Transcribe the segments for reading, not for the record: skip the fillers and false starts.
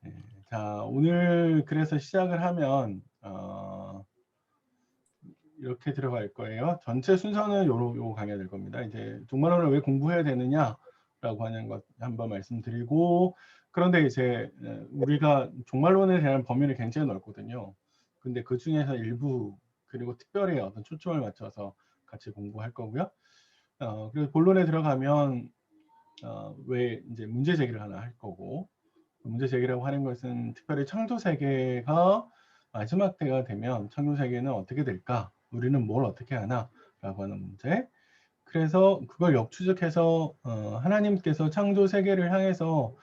네, 자, 오늘 그래서 시작을 하면 이렇게 들어갈 거예요. 전체 순서는 요거 강의가 될 겁니다. 이제 종말론을 왜 공부해야 되느냐라고 하는 것 한번 말씀드리고, 그런데 이제 우리가 종말론에 대한 범위는 굉장히 넓거든요. 근데 그 중에서 일부 그리고 특별히 어떤 초점을 맞춰서 같이 공부할 거고요. 그래서 본론에 들어가면 왜 이제 문제 제기를 하나 할 거고, 문제 제기라고 하는 것은 특별히 창조 세계가 마지막 때가 되면 창조 세계는 어떻게 될까? 우리는 뭘 어떻게 하나? 라고 하는 문제. 그래서 그걸 역추적해서 하나님께서 창조 세계를 향해서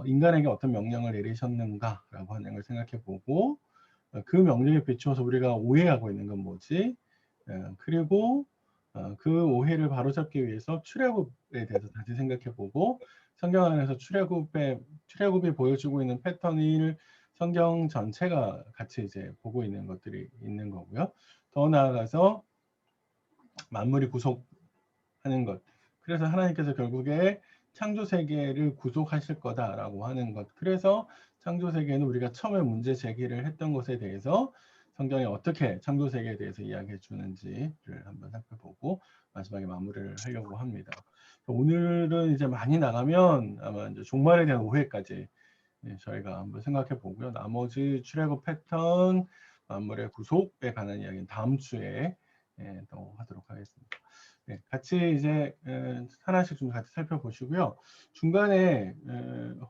인간에게 어떤 명령을 내리셨는가? 라고 하는 걸 생각해 보고, 그 명령에 비추어서 우리가 오해하고 있는 건 뭐지? 그리고 그 오해를 바로잡기 위해서 출애굽에 대해서 다시 생각해 보고, 성경 안에서 출애굽이 보여주고 있는 패턴을 성경 전체가 같이 이제 보고 있는 것들이 있는 거고요. 더 나아가서 만물이 구속하는 것. 그래서 하나님께서 결국에 창조 세계를 구속하실 거다라고 하는 것. 그래서 창조 세계는 우리가 처음에 문제 제기를 했던 것에 대해서 성경이 어떻게 창조 세계에 대해서 이야기해 주는지를 한번 살펴보고 마지막에 마무리를 하려고 합니다. 오늘은 이제 많이 나가면 아마 이제 종말에 대한 오해까지 저희가 한번 생각해 보고요. 나머지 출애굽 패턴, 만물의 구속에 관한 이야기는 다음 주에 또 하도록 하겠습니다. 네, 같이 이제 하나씩 좀 같이 살펴보시고요. 중간에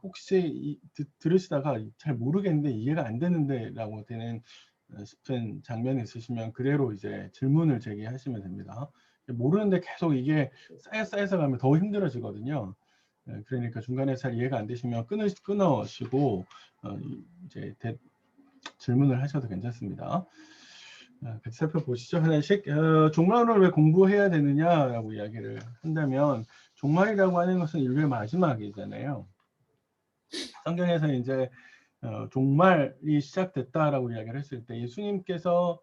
혹시 들으시다가 잘 모르겠는데 이해가 안 되는데 라고 되는 싶은 장면이 있으시면 그대로 이제 질문을 제기하시면 됩니다. 모르는데 계속 이게 쌓여서 가면 더 힘들어지거든요. 그러니까 중간에 잘 이해가 안 되시면 끊으시고 이제 질문을 하셔도 괜찮습니다. 같이 살펴보시죠. 하나씩. 종말론을 왜 공부해야 되느냐라고 이야기를 한다면 종말이라고 하는 것은 인류의 마지막이잖아요. 성경에서 이제 종말이 시작됐다라고 이야기를 했을 때 예수님께서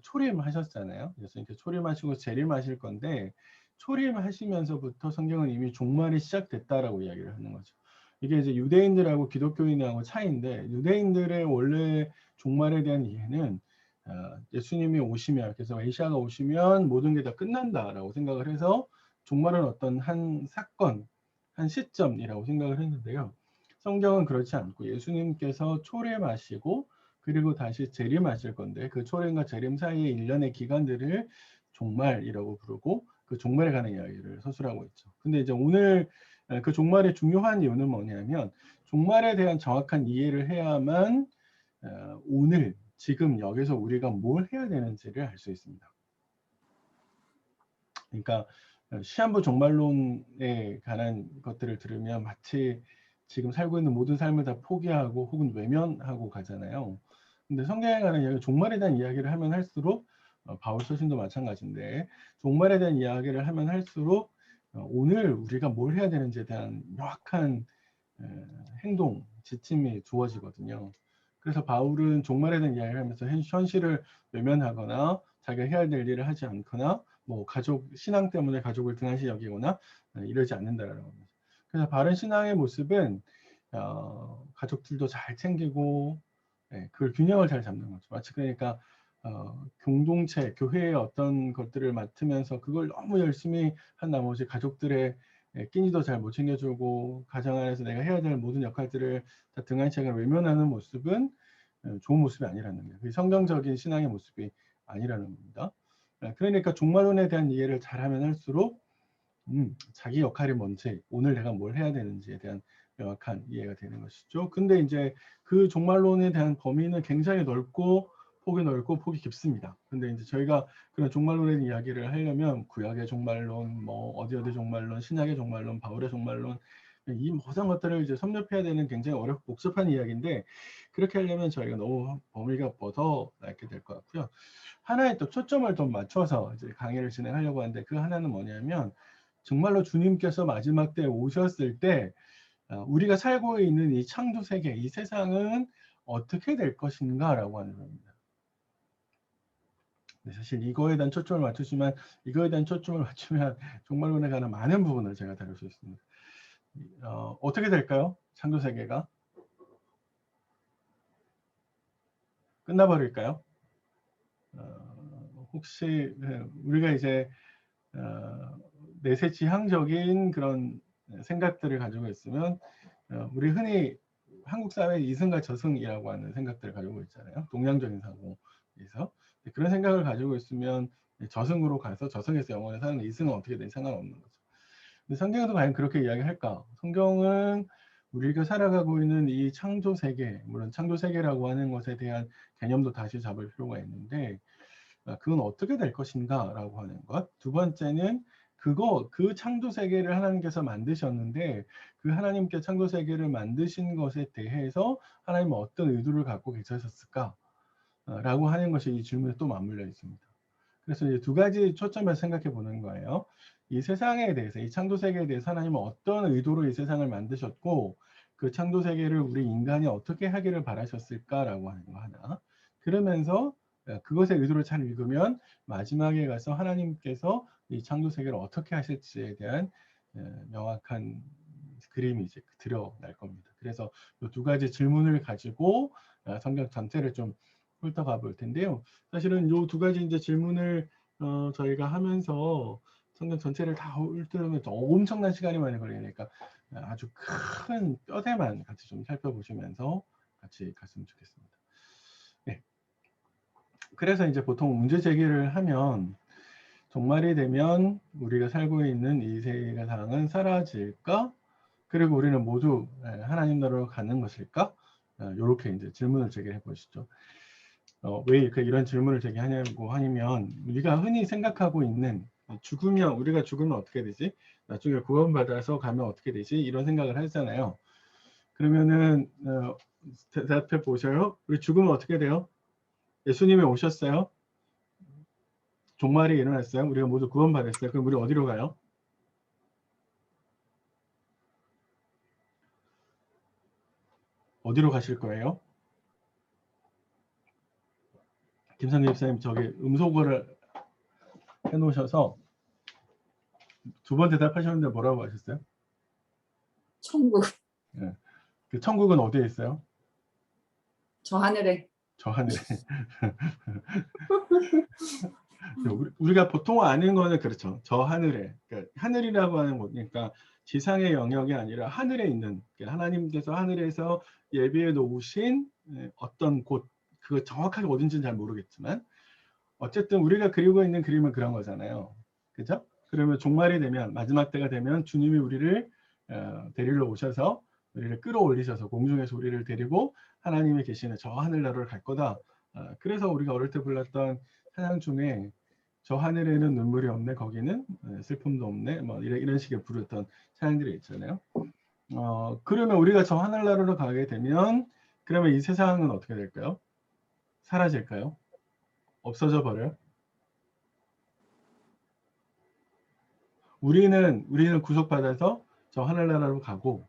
초림하셨잖아요. 예수님께서 초림하시고 재림하실 건데 초림하시면서부터 성경은 이미 종말이 시작됐다라고 이야기를 하는 거죠. 이게 이제 유대인들하고 기독교인하고 차이인데 유대인들의 원래 종말에 대한 이해는 예수님이 오시면 그래서 메시아가 오시면 모든 게 다 끝난다라고 생각을 해서 종말은 어떤 한 사건, 한 시점이라고 생각을 했는데요. 성경은 그렇지 않고 예수님께서 초림하시고 그리고 다시 재림하실 건데 그 초림과 재림 사이의 일련의 기간들을 종말이라고 부르고 그 종말에 관한 이야기를 서술하고 있죠. 근데 이제 오늘 그 종말의 중요한 이유는 뭐냐면 종말에 대한 정확한 이해를 해야만 오늘 지금 여기서 우리가 뭘 해야 되는지를 알 수 있습니다. 그러니까 시한부 종말론에 관한 것들을 들으면 마치 지금 살고 있는 모든 삶을 다 포기하고 혹은 외면하고 가잖아요. 근데 성경에 관한 이야기, 종말에 대한 이야기를 하면 할수록 바울 서신도 마찬가지인데 종말에 대한 이야기를 하면 할수록 오늘 우리가 뭘 해야 되는지에 대한 명확한 행동, 지침이 주어지거든요. 그래서 바울은 종말에 대한 이야기를 하면서 현실을 외면하거나 자기가 해야 될 일을 하지 않거나 뭐 가족 신앙 때문에 가족을 등한시 여기거나 이러지 않는다라는 겁니다. 그래서 바른 신앙의 모습은 가족들도 잘 챙기고 그걸 균형을 잘 잡는 거죠. 마치 그러니까 공동체, 교회의 어떤 것들을 맡으면서 그걸 너무 열심히 한 나머지 가족들의 끼니도 잘 못 챙겨주고 가정 안에서 내가 해야 될 모든 역할들을 다 등한시하게 외면하는 모습은 좋은 모습이 아니라는 거예요. 그게 성경적인 신앙의 모습이 아니라는 겁니다. 그러니까 종말론에 대한 이해를 잘하면 할수록 자기 역할이 뭔지, 오늘 내가 뭘 해야 되는지에 대한 명확한 이해가 되는 것이죠. 근데 이제 그 종말론에 대한 범위는 굉장히 넓고 폭이 깊습니다. 근데 이제 저희가 그런 종말론에 이야기를 하려면 구약의 종말론, 뭐 어디 종말론, 신약의 종말론, 바울의 종말론 이 모든 것들을 이제 섭렵해야 되는 굉장히 어렵고 복잡한 이야기인데 그렇게 하려면 저희가 너무 범위가 벗어나게 될 것 같고요. 하나의 또 초점을 좀 맞춰서 이제 강의를 진행하려고 하는데 그 하나는 뭐냐면 정말로 주님께서 마지막 때 오셨을 때 우리가 살고 있는 이 창조 세계, 이 세상은 어떻게 될 것인가라고 하는 겁니다. 사실 이거에 대한 초점을 맞추지만 이거에 대한 초점을 맞추면 종말론에 관한 많은 부분을 제가 다룰 수 있습니다. 어떻게 될까요? 창조 세계가 끝나버릴까요? 혹시 우리가 이제 내세지향적인 그런 생각들을 가지고 있으면 우리 흔히 한국 사회 이승과 저승이라고 하는 생각들을 가지고 있잖아요. 동양적인 사고에서 그런 생각을 가지고 있으면 저승으로 가서 저승에서 영원히 사는 이승은 어떻게 되든 상관없는 거죠. 근데 성경에도 과연 그렇게 이야기할까? 성경은 우리가 살아가고 있는 이 창조 세계, 물론 창조 세계라고 하는 것에 대한 개념도 다시 잡을 필요가 있는데 그건 어떻게 될 것인가 라고 하는 것. 두 번째는 그 창조 세계를 하나님께서 만드셨는데 그 하나님께 창조 세계를 만드신 것에 대해서 하나님은 어떤 의도를 갖고 계셨을까 라고 하는 것이 이 질문에 또 맞물려 있습니다. 그래서 이제 두 가지 초점을 생각해 보는 거예요. 이 세상에 대해서, 이 창조 세계에 대해서 하나님은 어떤 의도로 이 세상을 만드셨고 그 창조 세계를 우리 인간이 어떻게 하기를 바라셨을까라고 하는 거 하나. 그러면서 그것의 의도를 잘 읽으면 마지막에 가서 하나님께서 이 창조 세계를 어떻게 하실지에 대한 명확한 그림이 이제 드러날 겁니다. 그래서 이 두 가지 질문을 가지고 성경 전체를 좀 훑어가 볼 텐데요. 사실은 이 두 가지 이제 질문을 저희가 하면서 성경 전체를 다 훑으면 엄청난 시간이 많이 걸리니까 아주 큰 뼈대만 같이 좀 살펴보시면서 같이 갔으면 좋겠습니다. 네. 그래서 이제 보통 문제 제기를 하면 종말이 되면 우리가 살고 있는 이 세상은 사라질까? 그리고 우리는 모두 하나님 나라로 가는 것일까? 이렇게 이제 질문을 제기해 보시죠. 왜 이렇게 이런 질문을 제기하냐고 하면 우리가 흔히 생각하고 있는 우리가 죽으면 어떻게 되지? 나중에 구원받아서 가면 어떻게 되지? 이런 생각을 하잖아요. 그러면은 대답해 보셔요. 우리 죽으면 어떻게 돼요? 예수님이 오셨어요. 종말이 일어났어요. 우리가 모두 구원받았어요. 그럼 우리 어디로 가요? 어디로 가실 거예요? 김상규 집사님 저기 음소거를 해놓으셔서 두 번 대답하셨는데 뭐라고 하셨어요? 천국. 예. 그 천국은 어디에 있어요? 저 하늘에. 저 하늘에. 우리가 보통 아는 거는 그렇죠. 저 하늘에. 그러니까 하늘이라고 하는 거니까 지상의 영역이 아니라 하늘에 있는 하나님께서 하늘에서 예비해 놓으신 어떤 곳, 그거 정확하게 어딘지는 잘 모르겠지만 어쨌든 우리가 그리고 있는 그림은 그런 거잖아요. 그죠? 그러면 종말이 되면 마지막 때가 되면 주님이 우리를 데리러 오셔서 우리를 끌어올리셔서 공중에서 우리를 데리고 하나님이 계시는 저 하늘나라를 갈 거다. 그래서 우리가 어릴 때 불렀던 찬양 중에 저 하늘에는 눈물이 없네, 거기는 슬픔도 없네, 뭐 이런 식의 부르던 찬양들이 있잖아요. 그러면 우리가 저 하늘나라로 가게 되면 그러면 이 세상은 어떻게 될까요? 사라질까요? 없어져 버려요? 우리는 구속받아서 저 하늘나라로 가고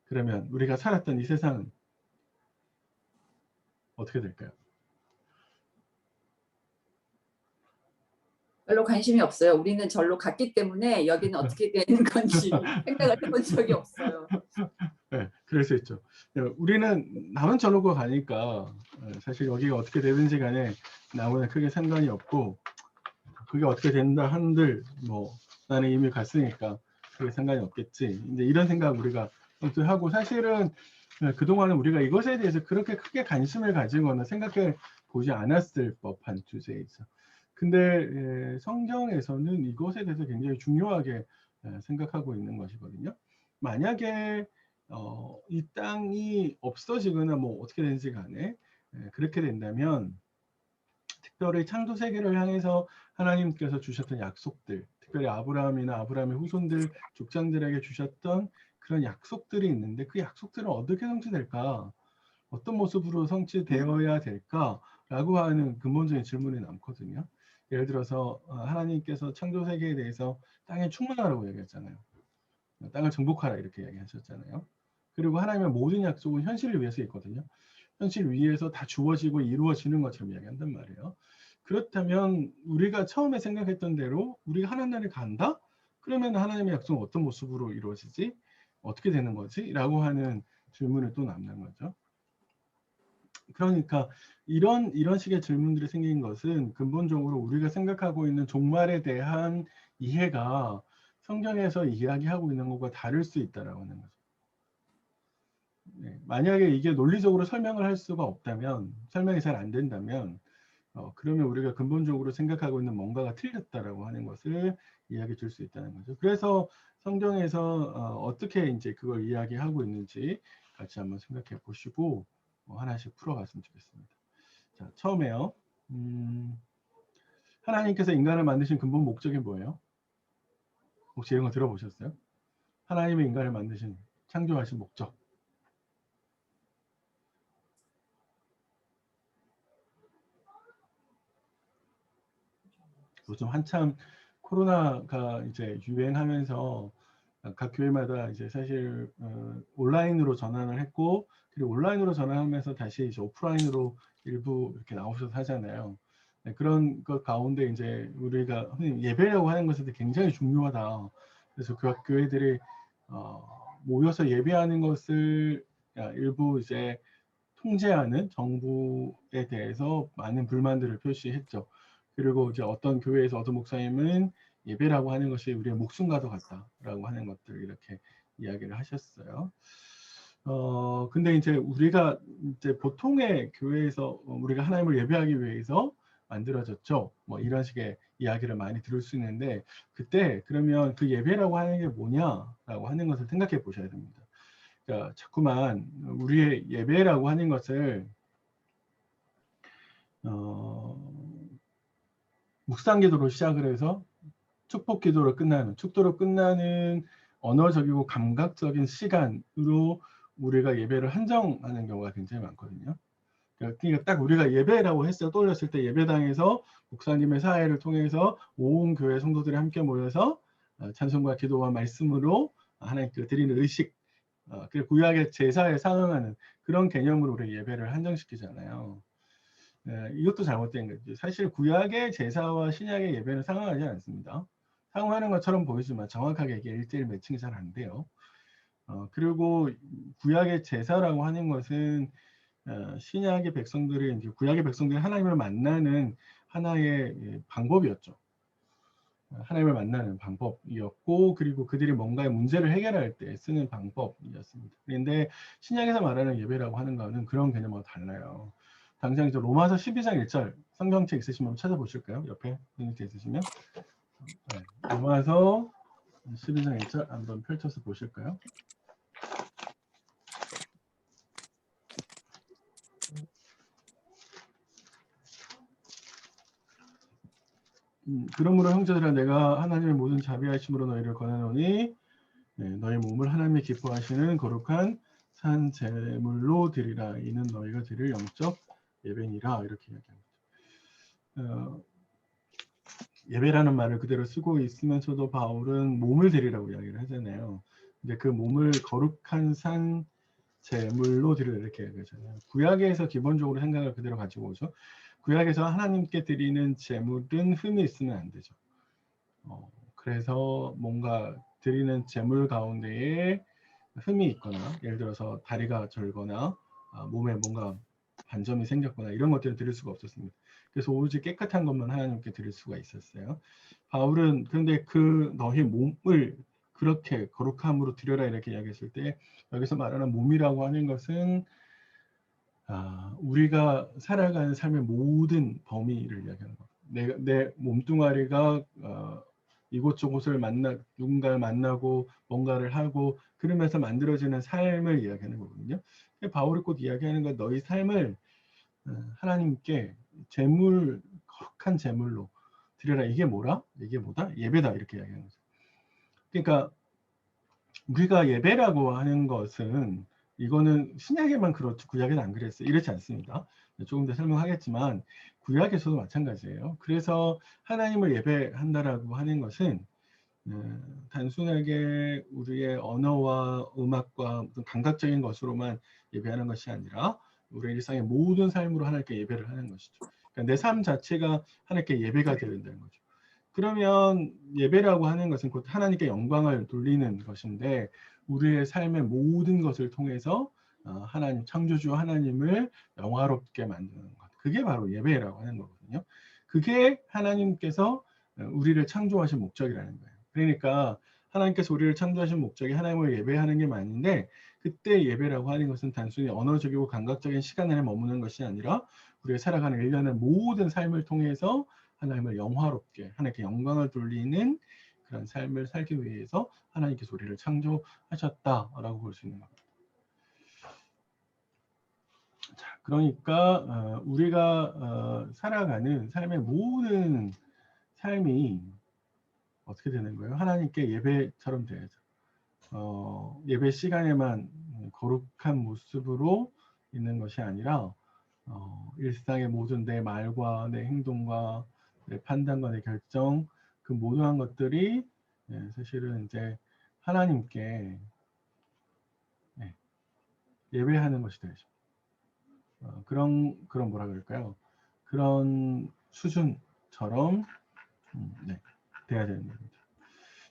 그러면 우리가 살았던 이 세상은 어떻게 될까요? 별로 관심이 없어요. 우리는 절로 갔기 때문에 여기는 어떻게 되는 건지 생각을 해본 적이 없어요. 네, 그럴 수 있죠. 우리는 남은 저로고 가니까 사실 여기가 어떻게 되든지 간에 나무는 크게 상관이 없고 그게 어떻게 된다 한들 뭐 나는 이미 갔으니까 그게 상관이 없겠지. 이제 이런 생각 우리가 하고 사실은 그동안은 우리가 이것에 대해서 그렇게 크게 관심을 가지거나 생각해 보지 않았을 법한 주제이죠. 근데 성경에서는 이것에 대해서 굉장히 중요하게 생각하고 있는 것이거든요. 만약에 이 땅이 없어지거나 뭐 어떻게 되는지 간에 그렇게 된다면 특별히 창조 세계를 향해서 하나님께서 주셨던 약속들, 특별히 아브라함이나 아브라함의 후손들, 족장들에게 주셨던 그런 약속들이 있는데 그 약속들은 어떻게 성취될까? 어떤 모습으로 성취되어야 될까라고 하는 근본적인 질문이 남거든요. 예를 들어서 하나님께서 창조 세계에 대해서 땅에 충만하라고 얘기했잖아요. 땅을 정복하라 이렇게 얘기하셨잖아요. 그리고 하나님의 모든 약속은 현실을 위해서 있거든요. 현실 위에서 다 주어지고 이루어지는 것처럼 이야기한단 말이에요. 그렇다면 우리가 처음에 생각했던 대로 우리가 하나님 나라에 간다? 그러면 하나님의 약속은 어떤 모습으로 이루어지지? 어떻게 되는 거지? 라고 하는 질문을 또 남는 거죠. 그러니까 이런 식의 질문들이 생긴 것은 근본적으로 우리가 생각하고 있는 종말에 대한 이해가 성경에서 이야기하고 있는 것과 다를 수 있다라고 하는 거죠. 네, 만약에 이게 논리적으로 설명을 할 수가 없다면, 설명이 잘 안 된다면, 그러면 우리가 근본적으로 생각하고 있는 뭔가가 틀렸다라고 하는 것을 이야기해 줄 수 있다는 거죠. 그래서 성경에서 어떻게 이제 그걸 이야기하고 있는지 같이 한번 생각해 보시고 하나씩 풀어갔으면 좋겠습니다. 자, 처음에요. 하나님께서 인간을 만드신 근본 목적이 뭐예요? 혹시 이런 거 들어보셨어요? 하나님의 인간을 만드신, 창조하신 목적. 요즘 한참 코로나가 이제 유행하면서 각 교회마다 이제 사실 온라인으로 전환을 했고, 그리고 온라인으로 전환하면서 다시 이제 오프라인으로 일부 이렇게 나오셔서 하잖아요. 네, 그런 것 가운데 이제 우리가 흔히 예배라고 하는 것은 굉장히 중요하다. 그래서 그 교회들이 모여서 예배하는 것을 일부 이제 통제하는 정부에 대해서 많은 불만들을 표시했죠. 그리고 이제 어떤 교회에서 어떤 목사님은 예배라고 하는 것이 우리의 목숨과도 같다라고 하는 것들 이렇게 이야기를 하셨어요. 근데 이제 우리가 이제 보통의 교회에서 우리가 하나님을 예배하기 위해서 만들어졌죠. 뭐 이런 식의 이야기를 많이 들을 수 있는데 그때 그러면 그 예배라고 하는 게 뭐냐라고 하는 것을 생각해 보셔야 됩니다. 그러니까 자꾸만 우리의 예배라고 하는 것을 묵상기도로 시작을 해서 축복기도로 끝나는, 축도로 끝나는 언어적이고 감각적인 시간으로 우리가 예배를 한정하는 경우가 굉장히 많거든요. 그러니까 딱 우리가 예배라고 했을 떠올렸을 때 예배당에서 목사님의 사회를 통해서 온 교회 성도들이 함께 모여서 찬송과 기도와 말씀으로 하나님께 드리는 의식, 그리고 구약의 제사에 상응하는 그런 개념으로 우리 예배를 한정시키잖아요. 이것도 잘못된 거죠. 사실 구약의 제사와 신약의 예배는 상응하지 않습니다. 상응하는 것처럼 보이지만 정확하게 이게 1:1 매칭이 잘 안 돼요. 그리고 구약의 제사라고 하는 것은 신약의 백성들이 이제 구약의 백성들이 하나님을 만나는 하나의 방법이었죠. 하나님을 만나는 방법이었고, 그리고 그들이 뭔가의 문제를 해결할 때 쓰는 방법이었습니다. 그런데 신약에서 말하는 예배라고 하는 것은 그런 개념과 달라요. 당장 이제 로마서 12장 1절 성경책 있으시면 한번 찾아보실까요? 옆에 성경책 있으시면 네. 로마서 12장 1절 한번 펼쳐서 보실까요? 그러므로 형제들아 내가 하나님의 모든 자비하심으로 너희를 권하노니 너희 몸을 하나님이 기뻐하시는 거룩한 산 제물로 드리라. 이는 너희가 드릴 영적 예배니라. 이렇게 이야기합니다. 예배라는 말을 그대로 쓰고 있으면서도 바울은 몸을 드리라고 이야기를 하잖아요. 근데 그 몸을 거룩한 산 제물로 드리라 이렇게 얘기하잖아요. 구약에서 기본적으로 생각을 그대로 가지고 오죠. 구약에서 하나님께 드리는 제물은 흠이 있으면 안 되죠. 그래서 뭔가 드리는 제물 가운데에 흠이 있거나 예를 들어서 다리가 절거나 몸에 뭔가 반점이 생겼거나 이런 것들을 드릴 수가 없었습니다. 그래서 오로지 깨끗한 것만 하나님께 드릴 수가 있었어요. 바울은 그런데 그 너희 몸을 그렇게 거룩함으로 드려라 이렇게 이야기했을 때 여기서 말하는 몸이라고 하는 것은 우리가 살아가는 삶의 모든 범위를 이야기하는 겁니다. 내 몸뚱아리가 이곳저곳을 누군가를 만나고 뭔가를 하고 그러면서 만들어지는 삶을 이야기하는 거거든요. 바울이 곧 이야기하는 건 너희 삶을 하나님께 제물, 거룩한 제물로 드려라. 이게 뭐라? 이게 뭐다? 예배다. 이렇게 이야기하는 거죠. 그러니까 우리가 예배라고 하는 것은 이거는 신약에만 그렇죠. 구약에는 안 그랬어요. 이렇지 않습니다. 조금 더 설명하겠지만 구약에서도 마찬가지예요. 그래서 하나님을 예배한다라고 하는 것은 단순하게 우리의 언어와 음악과 감각적인 것으로만 예배하는 것이 아니라 우리의 일상의 모든 삶으로 하나님께 예배를 하는 것이죠. 그러니까 내 삶 자체가 하나님께 예배가 되어야 된다는 거죠. 그러면 예배라고 하는 것은 곧 하나님께 영광을 돌리는 것인데 우리의 삶의 모든 것을 통해서 하나님 창조주 하나님을 영화롭게 만드는 것. 그게 바로 예배라고 하는 거거든요. 그게 하나님께서 우리를 창조하신 목적이라는 거예요. 그러니까 하나님께서 우리를 창조하신 목적이 하나님을 예배하는 게 맞는데 그때 예배라고 하는 것은 단순히 언어적이고 감각적인 시간 안에 머무는 것이 아니라 우리가 살아가는 일련의 모든 삶을 통해서 하나님을 영화롭게 하나님께 영광을 돌리는 그런 삶을 살기 위해서 하나님께서 우리를 창조하셨다라고 볼 수 있는 겁니다. 자, 그러니까 우리가 살아가는 삶의 모든 삶이 어떻게 되는 거예요? 하나님께 예배처럼 돼야죠. 예배 시간에만 거룩한 모습으로 있는 것이 아니라 일상의 모든 내 말과 내 행동과 내 판단과 내 결정 그 모든 것들이 사실은 이제 하나님께 예배하는 것이 되죠. 그런 뭐라 그럴까요? 그런 수준처럼 돼야 되는 겁니다.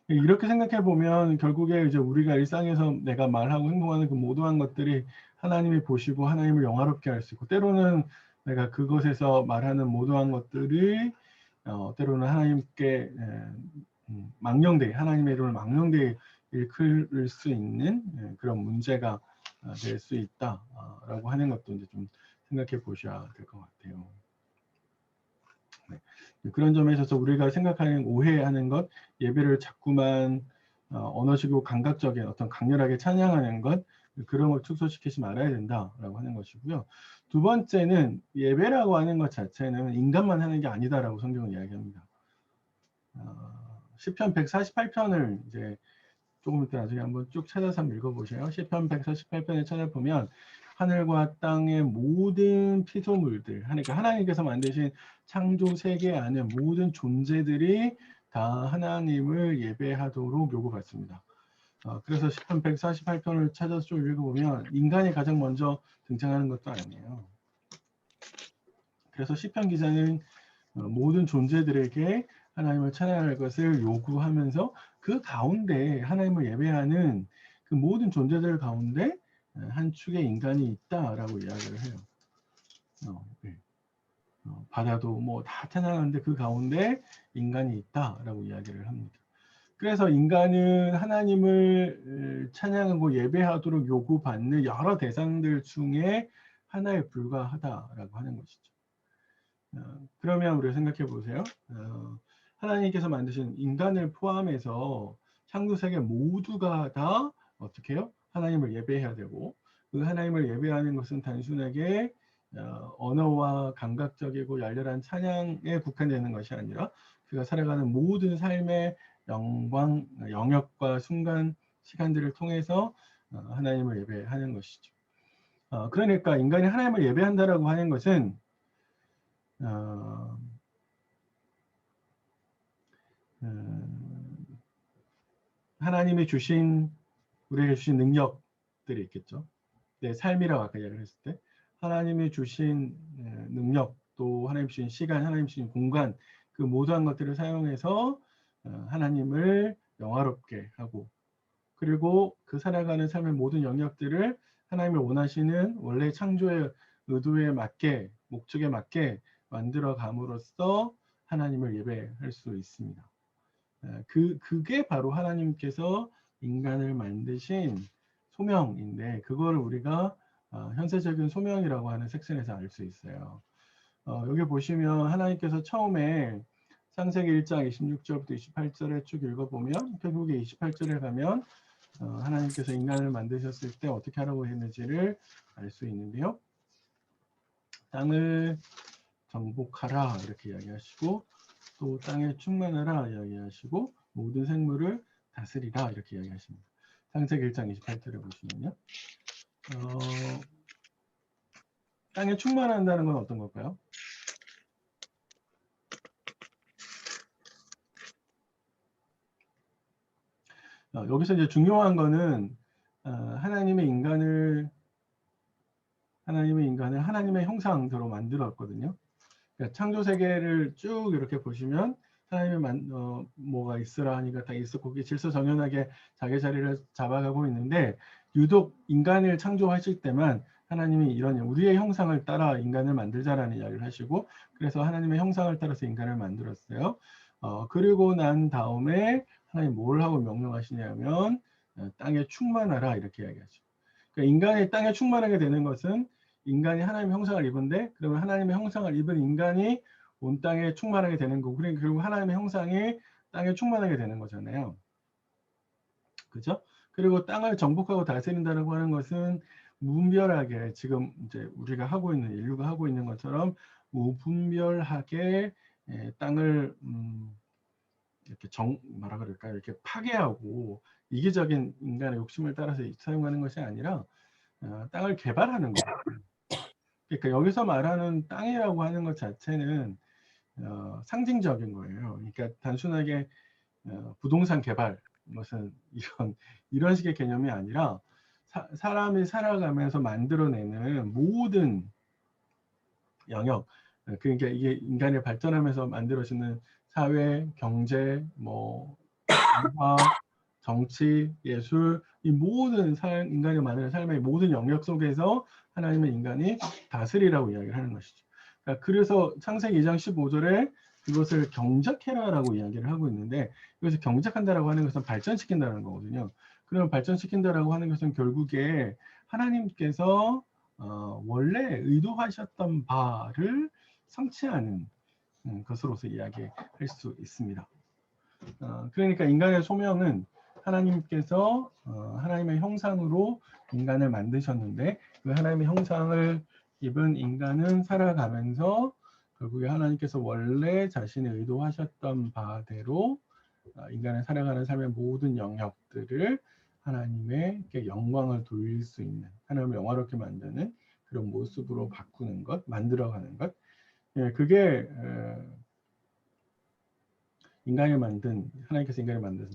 이렇게 생각해 보면 결국에 이제 우리가 일상에서 내가 말하고 행동하는 그 모든 것들이 하나님이 보시고 하나님을 영화롭게 할 수 있고 때로는 내가 그것에서 말하는 모든 것들이 때로는 하나님께 망령되이 하나님의 이름을 망령되이 일컬을 수 있는 그런 문제가 될 수 있다라고 하는 것도 이제 좀 생각해 보셔야 될 것 같아요. 네. 그런 점에 있어서 우리가 생각하는 오해하는 것, 예배를 자꾸만 언어식이고 감각적인 어떤 강렬하게 찬양하는 것, 그런 걸 축소시키지 말아야 된다라고 하는 것이고요. 두 번째는 예배라고 하는 것 자체는 인간만 하는 게 아니다라고 성경은 이야기합니다. 시편 148편을 이제 조금 이따 나중에 한번 쭉 찾아서 한번 읽어보세요. 시편 148편을 찾아보면 하늘과 땅의 모든 피조물들, 그러니까 하나님께서 만드신 창조 세계 안에 모든 존재들이 다 하나님을 예배하도록 요구받습니다. 그래서 시편 148편을 찾아서 좀 읽어보면 인간이 가장 먼저 등장하는 것도 아니에요. 그래서 시편 기자는 모든 존재들에게 하나님을 찬양할 것을 요구하면서 그 가운데 하나님을 예배하는 그 모든 존재들 가운데 한 축의 인간이 있다라고 이야기를 해요. 네. 바다도 뭐 다 찬양하는데 그 가운데 인간이 있다라고 이야기를 합니다. 그래서 인간은 하나님을 찬양하고 예배하도록 요구받는 여러 대상들 중에 하나에 불과하다라고 하는 것이죠. 그러면 우리가 생각해 보세요. 하나님께서 만드신 인간을 포함해서 창조세계 모두가 다 어떻게 해요? 하나님을 예배해야 되고 그 하나님을 예배하는 것은 단순하게 언어와 감각적이고 열렬한 찬양에 국한되는 것이 아니라 그가 살아가는 모든 삶의 영광, 영역과 순간, 시간들을 통해서 하나님을 예배하는 것이죠. 그러니까 인간이 하나님을 예배한다라고 하는 것은 하나님이 주신 우리에게 주신 능력들이 있겠죠. 내 삶이라고 아까 이야기를 했을 때 하나님이 주신 능력 또 하나님 주신 시간, 하나님 주신 공간 그 모든 것들을 사용해서 하나님을 영화롭게 하고 그리고 그 살아가는 삶의 모든 영역들을 하나님을 원하시는 원래 창조의 의도에 맞게 목적에 맞게 만들어 감으로써 하나님을 예배할 수 있습니다. 그게 바로 하나님께서 인간을 만드신 소명인데 그걸 우리가 현세적인 소명이라고 하는 섹션에서 알 수 있어요. 여기 보시면 하나님께서 처음에 창세기 1장 26절부터 28절에 쭉 읽어보면 결국에 28절에 가면 하나님께서 인간을 만드셨을 때 어떻게 하라고 했는지를 알 수 있는데요. 땅을 정복하라 이렇게 이야기하시고 또 땅에 충만하라 이야기하시고 모든 생물을 다스리라 이렇게 이야기하십니다. 창세기 1장 28절에 보시면요. 땅에 충만한다는 건 어떤 걸까요? 여기서 이제 중요한 거는 하나님의 인간을 하나님의 형상대로 만들었거든요. 그러니까 창조 세계를 쭉 이렇게 보시면 하나님의 뭐가 있으라 하니까 다 있었고 그게 질서정연하게 자기 자리를 잡아가고 있는데 유독 인간을 창조하실 때만 하나님이 이런 우리의 형상을 따라 인간을 만들자라는 이야기를 하시고 그래서 하나님의 형상을 따라서 인간을 만들었어요. 그리고 난 다음에 하나님 뭘 하고 명령하시냐면 땅에 충만하라 이렇게 이야기하죠. 그러니까 인간이 땅에 충만하게 되는 것은 인간이 하나님의 형상을 입은데 그러면 하나님의 형상을 입은 인간이 온 땅에 충만하게 되는 거고 그리고 하나님의 형상이 땅에 충만하게 되는 거잖아요. 그죠? 그리고 땅을 정복하고 다스린다고 하는 것은 무분별하게 지금 이제 우리가 하고 있는 인류가 하고 있는 것처럼 무분별하게 땅을 이렇게 뭐라 그럴까요? 이렇게 파괴하고 이기적인 인간의 욕심을 따라서 사용하는 것이 아니라 땅을 개발하는 것. 그러니까 여기서 말하는 땅이라고 하는 것 자체는 상징적인 거예요. 그러니까 단순하게 부동산 개발 무슨 이런 식의 개념이 아니라 사람이 살아가면서 만들어내는 모든 영역 그러니까 이게 인간이 발전하면서 만들어지는 사회, 경제, 뭐 문화, 정치, 예술 이 모든 인간이 만드는 삶의 모든 영역 속에서 하나님의 인간이 다스리라고 이야기를 하는 것이죠. 그래서 창세기 2장 15절에 이것을 경작해라라고 이야기를 하고 있는데 이것을 경작한다라고 하는 것은 발전시킨다는 거거든요. 그러면 발전시킨다라고 하는 것은 결국에 하나님께서 원래 의도하셨던 바를 성취하는 것으로서 이야기할 수 있습니다. 그러니까 인간의 소명은 하나님께서 하나님의 형상으로 인간을 만드셨는데 그 하나님의 형상을 입은 인간은 살아가면서 결국에 하나님께서 원래 자신이 의도하셨던 바대로 인간을 살아가는 삶의 모든 영역들을 하나님의 영광을 돌릴 수 있는 하나님을 영화롭게 만드는 그런 모습으로 바꾸는 것, 만들어가는 것. 그게 하나님께서 인간을 만든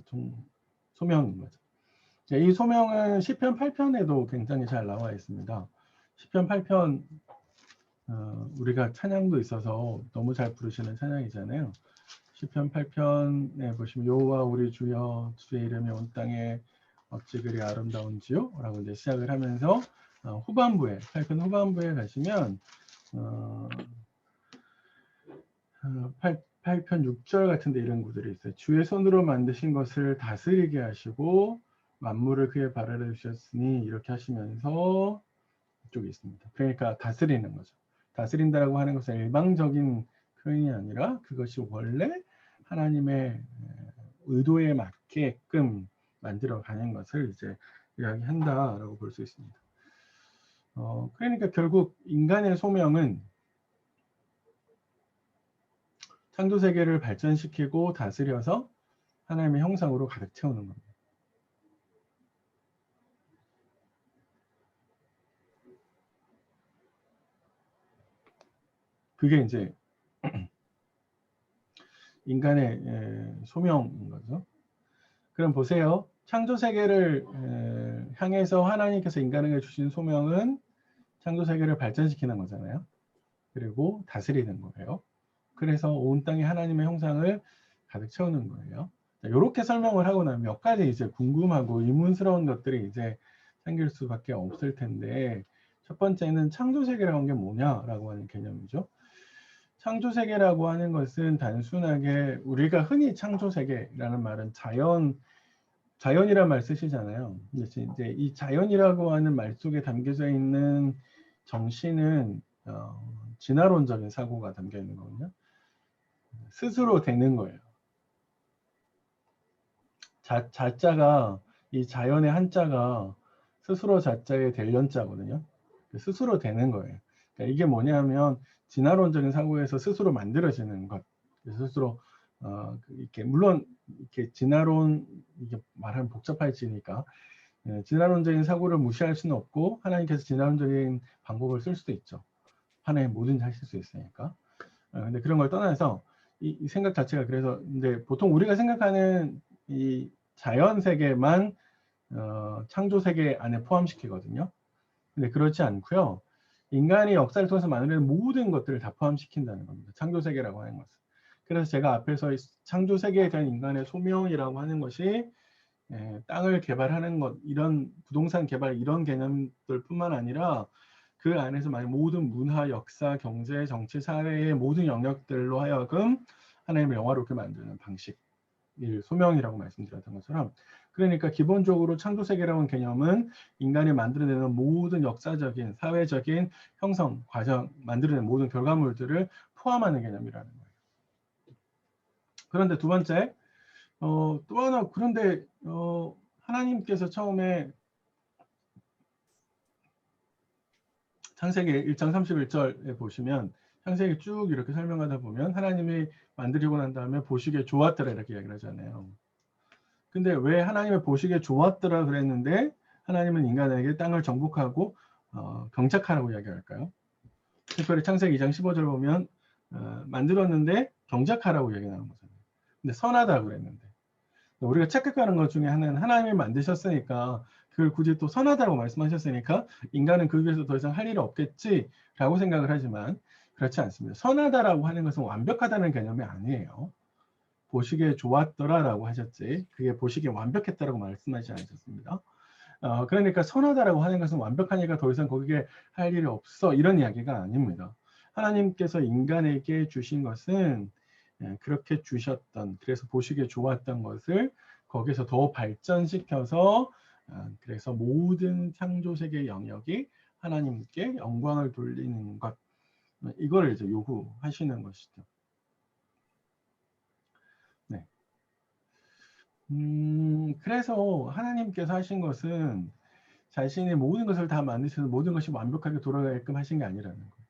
소명인 거죠. 이 소명은 시편 8편에도 굉장히 잘 나와 있습니다. 시편 8편 우리가 찬양도 있어서 너무 잘 부르시는 찬양이잖아요. 시편 8편에 보시면 여호와 우리 주여 주의 이름이 온 땅에 어찌 그리 아름다운지요? 라고 이제 시작을 하면서 후반부에 8편 후반부에 가시면 8편 6절 같은데 이런 구절이 있어요. 주의 손으로 만드신 것을 다스리게 하시고 만물을 그의 발 아래 두셨으니 이렇게 하시면서 이쪽에 있습니다. 그러니까 다스리는 거죠. 다스린다라고 하는 것은 일방적인 표현이 아니라 그것이 원래 하나님의 의도에 맞게끔 만들어가는 것을 이제 이야기한다라고 볼 수 있습니다. 그러니까 결국 인간의 소명은 창조 세계를 발전시키고 다스려서 하나님의 형상으로 가득 채우는 겁니다. 그게 이제 인간의 소명인 거죠. 그럼 보세요. 창조 세계를 향해서 하나님께서 인간에게 주신 소명은 창조 세계를 발전시키는 거잖아요. 그리고 다스리는 거예요. 그래서 온 땅에 하나님의 형상을 가득 채우는 거예요. 이렇게 설명을 하고 나면 몇 가지 이제 궁금하고 의문스러운 것들이 이제 생길 수밖에 없을 텐데 첫 번째는 창조 세계라고 하는 게 뭐냐라고 하는 개념이죠. 창조 세계라고 하는 것은 단순하게 우리가 흔히 창조 세계라는 말은 자연이란 말 쓰시잖아요. 이제 이 자연이라고 하는 말 속에 담겨져 있는 정신은 진화론적인 사고가 담겨 있는 거거든요. 스스로 되는 거예요. 자자가 이 자연의 한자가 스스로 자자의 대련자거든요. 스스로 되는 거예요. 그러니까 이게 뭐냐면 진화론적인 사고에서 스스로 만들어지는 것. 스스로 이렇게 물론 이렇게 진화론 이게 말하면 복잡해지니까 진화론적인 사고를 무시할 수는 없고 하나님께서 진화론적인 방법을 쓸 수도 있죠. 하나님 뭐든지 하실 수 있으니까. 근데 그런 걸 떠나서 이 생각 자체가 그래서 근데 보통 우리가 생각하는 이 자연 세계만 창조 세계 안에 포함시키거든요. 근데 그렇지 않고요. 인간이 역사를 통해서 만들어낸 모든 것들을 다 포함시킨다는 겁니다. 창조 세계라고 하는 것은. 그래서 제가 앞에서 창조 세계에 대한 인간의 소명이라고 하는 것이 땅을 개발하는 것, 이런 부동산 개발 이런 개념들뿐만 아니라 그 안에서 모든 문화, 역사, 경제, 정치, 사회의 모든 영역들로 하여금 하나님을 영화롭게 만드는 방식, 소명이라고 말씀드렸던 것처럼, 그러니까 기본적으로 창조세계라는 개념은 인간이 만들어내는 모든 역사적인, 사회적인 형성, 과정, 만들어내는 모든 결과물들을 포함하는 개념이라는 거예요. 그런데 두 번째, 또 하나, 그런데 하나님께서 처음에 창세기 1장 31절에 보시면, 창세기 쭉 이렇게 설명하다 보면 하나님이 만들고 난 다음에 보시기에 좋았더라 이렇게 이야기를 하잖아요. 근데 왜 하나님의 보시기에 좋았더라 그랬는데 하나님은 인간에게 땅을 정복하고 경작하라고 이야기할까요? 특별히 창세기 2장 15절 보면 만들었는데 경작하라고 이야기 나오는 거잖아요. 근데 선하다 그랬는데, 우리가 착각하는 것 중에 하나는 하나님이 만드셨으니까 그걸 굳이 또 선하다고 말씀하셨으니까 인간은 그 위해서 더 이상 할 일이 없겠지라고 생각을 하지만 그렇지 않습니다. 선하다라고 하는 것은 완벽하다는 개념이 아니에요. 보시기에 좋았더라라고 하셨지, 그게 보시기에 완벽했다라고 말씀하지 않으셨습니다. 그러니까 선하다라고 하는 것은 완벽하니까 더 이상 거기에 할 일이 없어 이런 이야기가 아닙니다. 하나님께서 인간에게 주신 것은 그렇게 주셨던, 그래서 보시기에 좋았던 것을 거기서 더 발전시켜서 그래서 모든 창조세계 영역이 하나님께 영광을 돌리는 것, 이거를 이제 요구하시는 것이죠. 네. 그래서 하나님께서 하신 것은 자신의 모든 것을 다 만드셔서 모든 것이 완벽하게 돌아가게끔 하신 게 아니라는 거예요.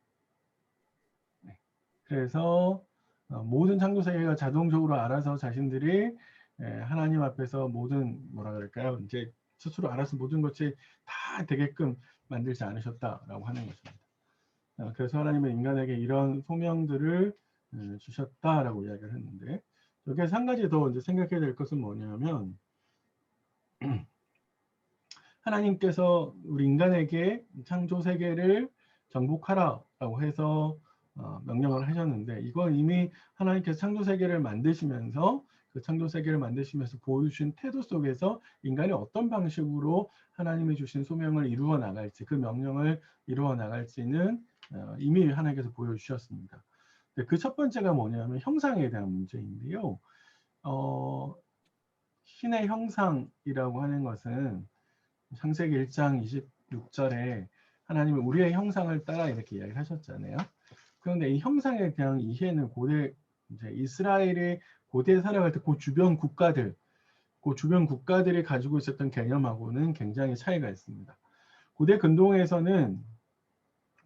네. 그래서 모든 창조세계가 자동적으로 알아서 자신들이 하나님 앞에서 모든 뭐라 그럴까요? 이제 스스로 알아서 모든 것이 다 되게끔 만들지 않으셨다라고 하는 것입니다. 그래서 하나님은 인간에게 이런 소명들을 주셨다라고 이야기를 했는데, 여기에서 한 가지 더 이제 생각해야 될 것은 뭐냐면 하나님께서 우리 인간에게 창조 세계를 정복하라라고 해서 명령을 하셨는데, 이건 이미 하나님께서 창조 세계를 만드시면서 그 창조 세계를 만드시면서 보여주신 태도 속에서 인간이 어떤 방식으로 하나님이 주신 소명을 이루어 나갈지, 그 명령을 이루어 나갈지는 이미 하나님께서 보여주셨습니다. 그 첫 번째가 뭐냐면 형상에 대한 문제인데요. 신의 형상이라고 하는 것은 창세기 1장 26절에 하나님은 우리의 형상을 따라 이렇게 이야기를 하셨잖아요. 그런데 이 형상에 대한 이해는 고대 이제 이스라엘이 고대에 살아갈 때 그 주변 국가들이 가지고 있었던 개념하고는 굉장히 차이가 있습니다. 고대 근동에서는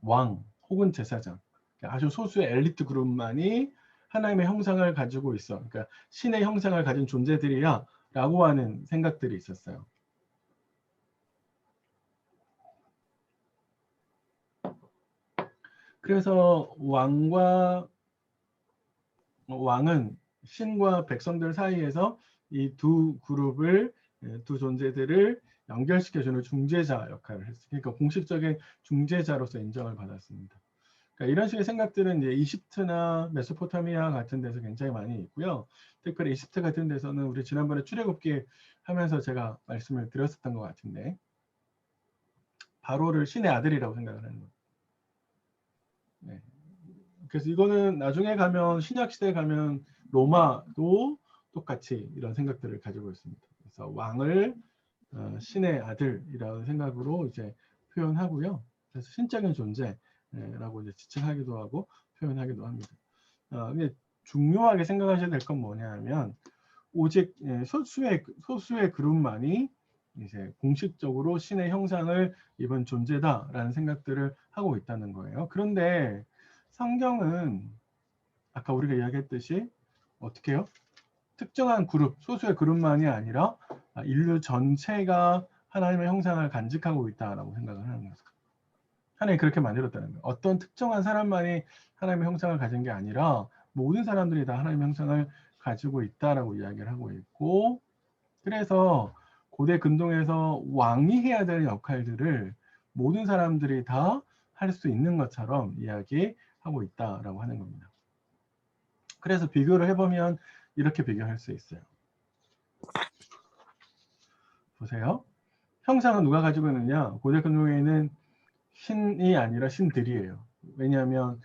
왕 혹은 제사장, 아주 소수의 엘리트 그룹만이 하나님의 형상을 가지고 있어, 그러니까 신의 형상을 가진 존재들이야 라고 하는 생각들이 있었어요. 그래서 왕은 신과 백성들 사이에서 이 두 그룹을, 두 존재들을 연결시켜주는 중재자 역할을 했어요. 그러니까 공식적인 중재자로서 인정을 받았습니다. 그러니까 이런 식의 생각들은 이제 이집트나 메소포타미아 같은 데서 굉장히 많이 있고요. 특별히 이집트 같은 데서는 우리 지난번에 출애굽기 하면서 제가 말씀을 드렸었던 것 같은데, 바로를 신의 아들이라고 생각을 하는 거예요. 네. 그래서 이거는 나중에 가면 신약 시대에 가면 로마도 똑같이 이런 생각들을 가지고 있습니다. 그래서 왕을 신의 아들이라는 생각으로 이제 표현하고요. 그래서 신적인 존재라고 이제 지칭하기도 하고 표현하기도 합니다. 근데 중요하게 생각하셔야 될 건 뭐냐면 오직 소수의 그룹만이 이제 공식적으로 신의 형상을 입은 존재다라는 생각들을 하고 있다는 거예요. 그런데 성경은 아까 우리가 이야기했듯이 어떻게 해요? 특정한 그룹, 소수의 그룹만이 아니라 인류 전체가 하나님의 형상을 간직하고 있다라고 생각을 하는 거죠. 하나님이 그렇게 만들었다는 거예요. 어떤 특정한 사람만이 하나님의 형상을 가진 게 아니라 모든 사람들이 다 하나님의 형상을 가지고 있다라고 이야기를 하고 있고, 그래서 고대 근동에서 왕이 해야 되는 역할들을 모든 사람들이 다 할 수 있는 것처럼 이야기하고 있다라고 하는 겁니다. 그래서 비교를 해보면 이렇게 비교할 수 있어요. 보세요. 형상은 누가 가지고 있느냐? 고대 근동에는 신이 아니라 신들이에요. 왜냐하면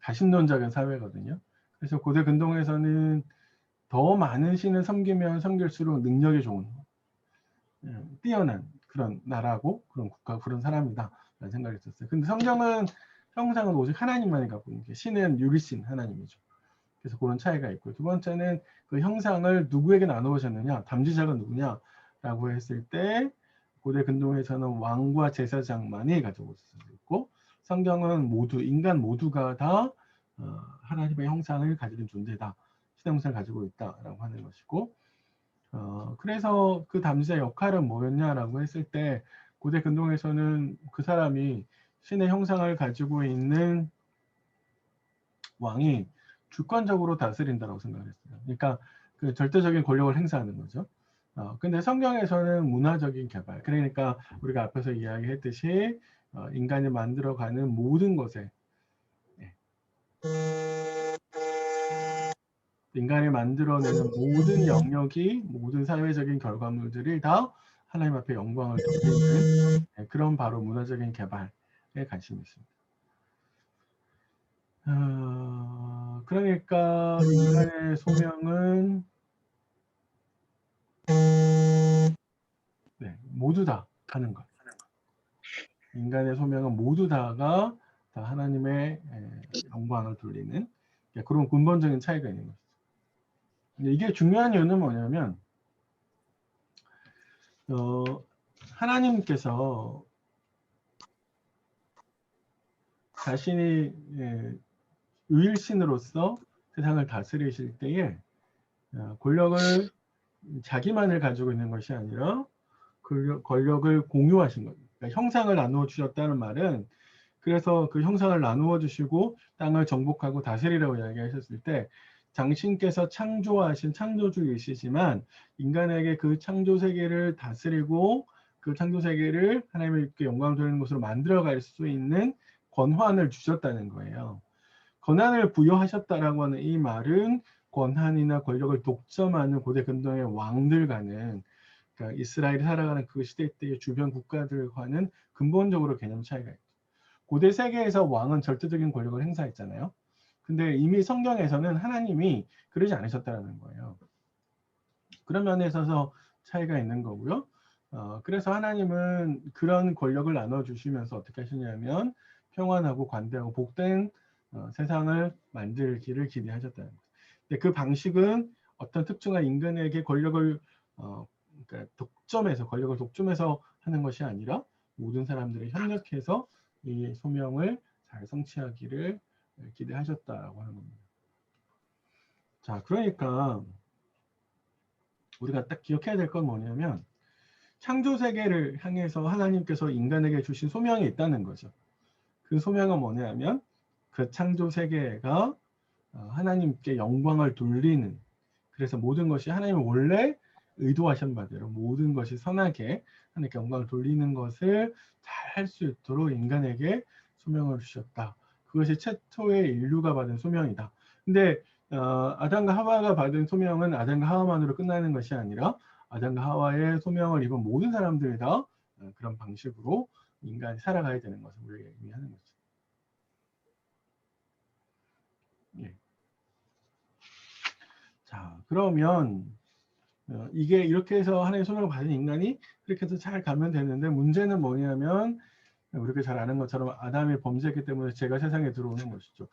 가신론적인 사회거든요. 그래서 고대 근동에서는 더 많은 신을 섬기면 섬길수록 능력이 좋은, 뛰어난 그런 나라고 그런 국가, 그런 사람이다 라는 생각이 있었어요. 근데 성경은 형상은 오직 하나님만이 갖고 있는 게, 신은 유리신 하나님이죠. 그래서 그런 차이가 있고, 두 번째는 그 형상을 누구에게 나누셨느냐, 담지자가 누구냐 라고 했을 때 고대 근동에서는 왕과 제사장만이 가지고 있고, 성경은 모두, 인간 모두가 다 하나님의 형상을 가지는 존재다, 신의 형상을 가지고 있다라고 하는 것이고, 그래서 그 담지자 역할은 뭐였냐라고 했을 때, 고대 근동에서는 그 사람이 신의 형상을 가지고 있는 왕이 주권적으로 다스린다고 생각했어요. 그러니까 그 절대적인 권력을 행사하는 거죠. 근데 성경에서는 문화적인 개발, 그러니까 우리가 앞에서 이야기했듯이 인간이 만들어가는 모든 것에, 인간이 만들어내는 모든 영역이, 모든 사회적인 결과물들이 다 하나님 앞에 영광을 돌리는 그런 바로 문화적인 개발에 관심이 있습니다. 그러니까 인간의 소명은 모두 다 하는 것. 인간의 소명은 모두 다가 다 하나님의 영광을 돌리는 그런 근본적인 차이가 있는 것이죠. 이게 중요한 이유는 뭐냐면 하나님께서 자신이 유일신으로서 세상을 다스리실 때에 권력을 자기만을 가지고 있는 것이 아니라 권력을 공유하신 거예요. 그러니까 형상을 나누어 주셨다는 말은, 그래서 그 형상을 나누어 주시고 땅을 정복하고 다스리라고 이야기하셨을 때, 당신께서 창조하신 창조주이시지만 인간에게 그 창조 세계를 다스리고 그 창조 세계를 하나님의 영광을 돌리는 곳으로 만들어갈 수 있는 권한을 주셨다는 거예요. 권한을 부여하셨다라고 하는 이 말은 권한이나 권력을 독점하는 고대 근동의 왕들과는, 그러니까 이스라엘이 살아가는 그 시대 때의 주변 국가들과는 근본적으로 개념 차이가 있죠. 고대 세계에서 왕은 절대적인 권력을 행사했잖아요. 근데 이미 성경에서는 하나님이 그러지 않으셨다는 거예요. 그런 면에 있어서 차이가 있는 거고요. 그래서 하나님은 그런 권력을 나눠주시면서 어떻게 하시냐면 평안하고 관대하고 복된 세상을 만들기를 기대하셨다는 거예요. 근데 그 방식은 어떤 특정한 인간에게 권력을 그러니까 권력을 독점해서 하는 것이 아니라 모든 사람들이 협력해서 이 소명을 잘 성취하기를 기대하셨다라고 하는 겁니다. 자, 그러니까 우리가 딱 기억해야 될 건 뭐냐면, 창조 세계를 향해서 하나님께서 인간에게 주신 소명이 있다는 거죠. 그 소명은 뭐냐면 그 창조 세계가 하나님께 영광을 돌리는, 그래서 모든 것이 하나님이 원래 의도하신 바대로 모든 것이 선하게 하나님께 영광을 돌리는 것을 잘 할 수 있도록 인간에게 소명을 주셨다. 그것이 최초의 인류가 받은 소명이다. 근데 아담과 하와가 받은 소명은 아담과 하와만으로 끝나는 것이 아니라 아담과 하와의 소명을 입은 모든 사람들이 다 그런 방식으로 인간이 살아가야 되는 것을 우리에게 의미하는 거죠. 예. 자, 그러면 이게 이렇게 해서 하나님의 소명을 받은 인간이 그렇게 해서 잘 가면 되는데, 문제는 뭐냐면 우리가 잘 아는 것처럼 아담이 범죄했기 때문에 죄가 세상에 들어오는 것이죠.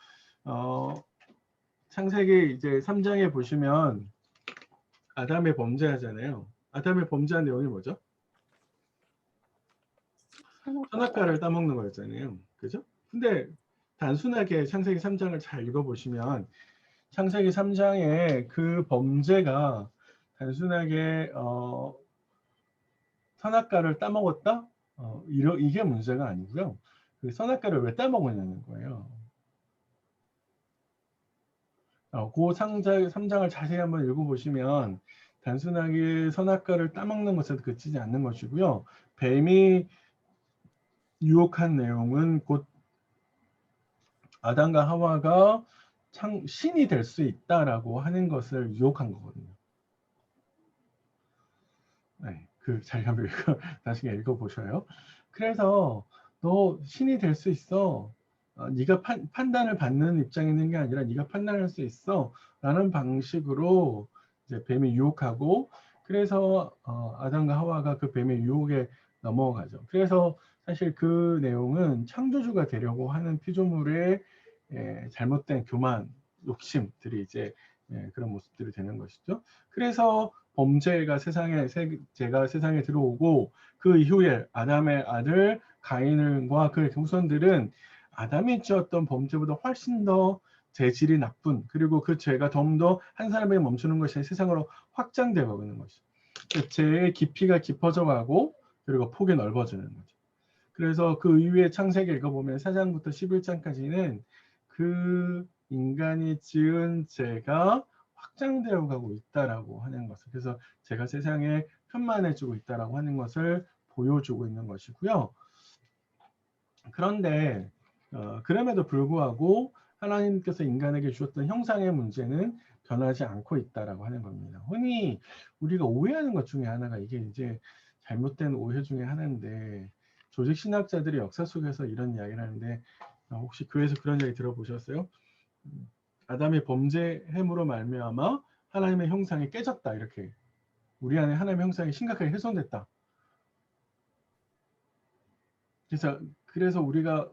창세기 이제 3장에 보시면 아담이 범죄하잖아요. 아담이 범죄한 내용이 뭐죠? 선악과를 따먹는 거였잖아요. 그죠? 근데 단순하게 창세기 3장을 잘 읽어보시면 창세기 3장에 그 범죄가 단순하게 선악과를 따먹었다? 이게 문제가 아니고요. 그 선악과를 왜 따먹었냐는 거예요. 그 3장을 자세히 한번 읽어보시면 단순하게 선악과를 따먹는 것에 그치지 않는 것이고요. 뱀이 유혹한 내용은 곧 아담과 하와가 신이 될 수 있다라고 하는 것을 유혹한 거거든요. 네, 잘 한번 나중에 읽어보셔요. 그래서 너 신이 될 수 있어. 네가 판단을 받는 입장에 있는 게 아니라 네가 판단할 수 있어. 라는 방식으로 이제 뱀이 유혹하고, 그래서 아담과 하와가 그 뱀의 유혹에 넘어가죠. 그래서 사실 그 내용은 창조주가 되려고 하는 피조물의 잘못된 교만, 욕심들이 이제 그런 모습들이 되는 것이죠. 그래서 범죄가 죄가 세상에 들어오고, 그 이후에 아담의 아들 가인과 그의 후손들은 아담이 지었던 범죄보다 훨씬 더 죄질이 나쁜, 그리고 그 죄가 좀 더 한 사람에게 멈추는 것이 아니라 세상으로 확장되어 가는 것이죠. 죄의 깊이가 깊어져 가고, 그리고 폭이 넓어지는 거죠. 그래서 그 이후에 창세기 읽어보면 4장부터 11장까지는 그 인간이 지은 죄가 확장되어 가고 있다라고 하는 것을, 그래서 죄가 세상에 편만해지고 있다라고 하는 것을 보여주고 있는 것이고요. 그런데 그럼에도 불구하고 하나님께서 인간에게 주셨던 형상의 문제는 변하지 않고 있다라고 하는 겁니다. 흔히 우리가 오해하는 것 중에 하나가, 이게 이제 잘못된 오해 중에 하나인데, 조직 신학자들이 역사 속에서 이런 이야기를 하는데, 혹시 교회에서 그런 이야기 들어보셨어요? 아담의 범죄햄으로 말미암아 하나님의 형상이 깨졌다, 이렇게. 우리 안에 하나님의 형상이 심각하게 훼손됐다. 그래서 우리가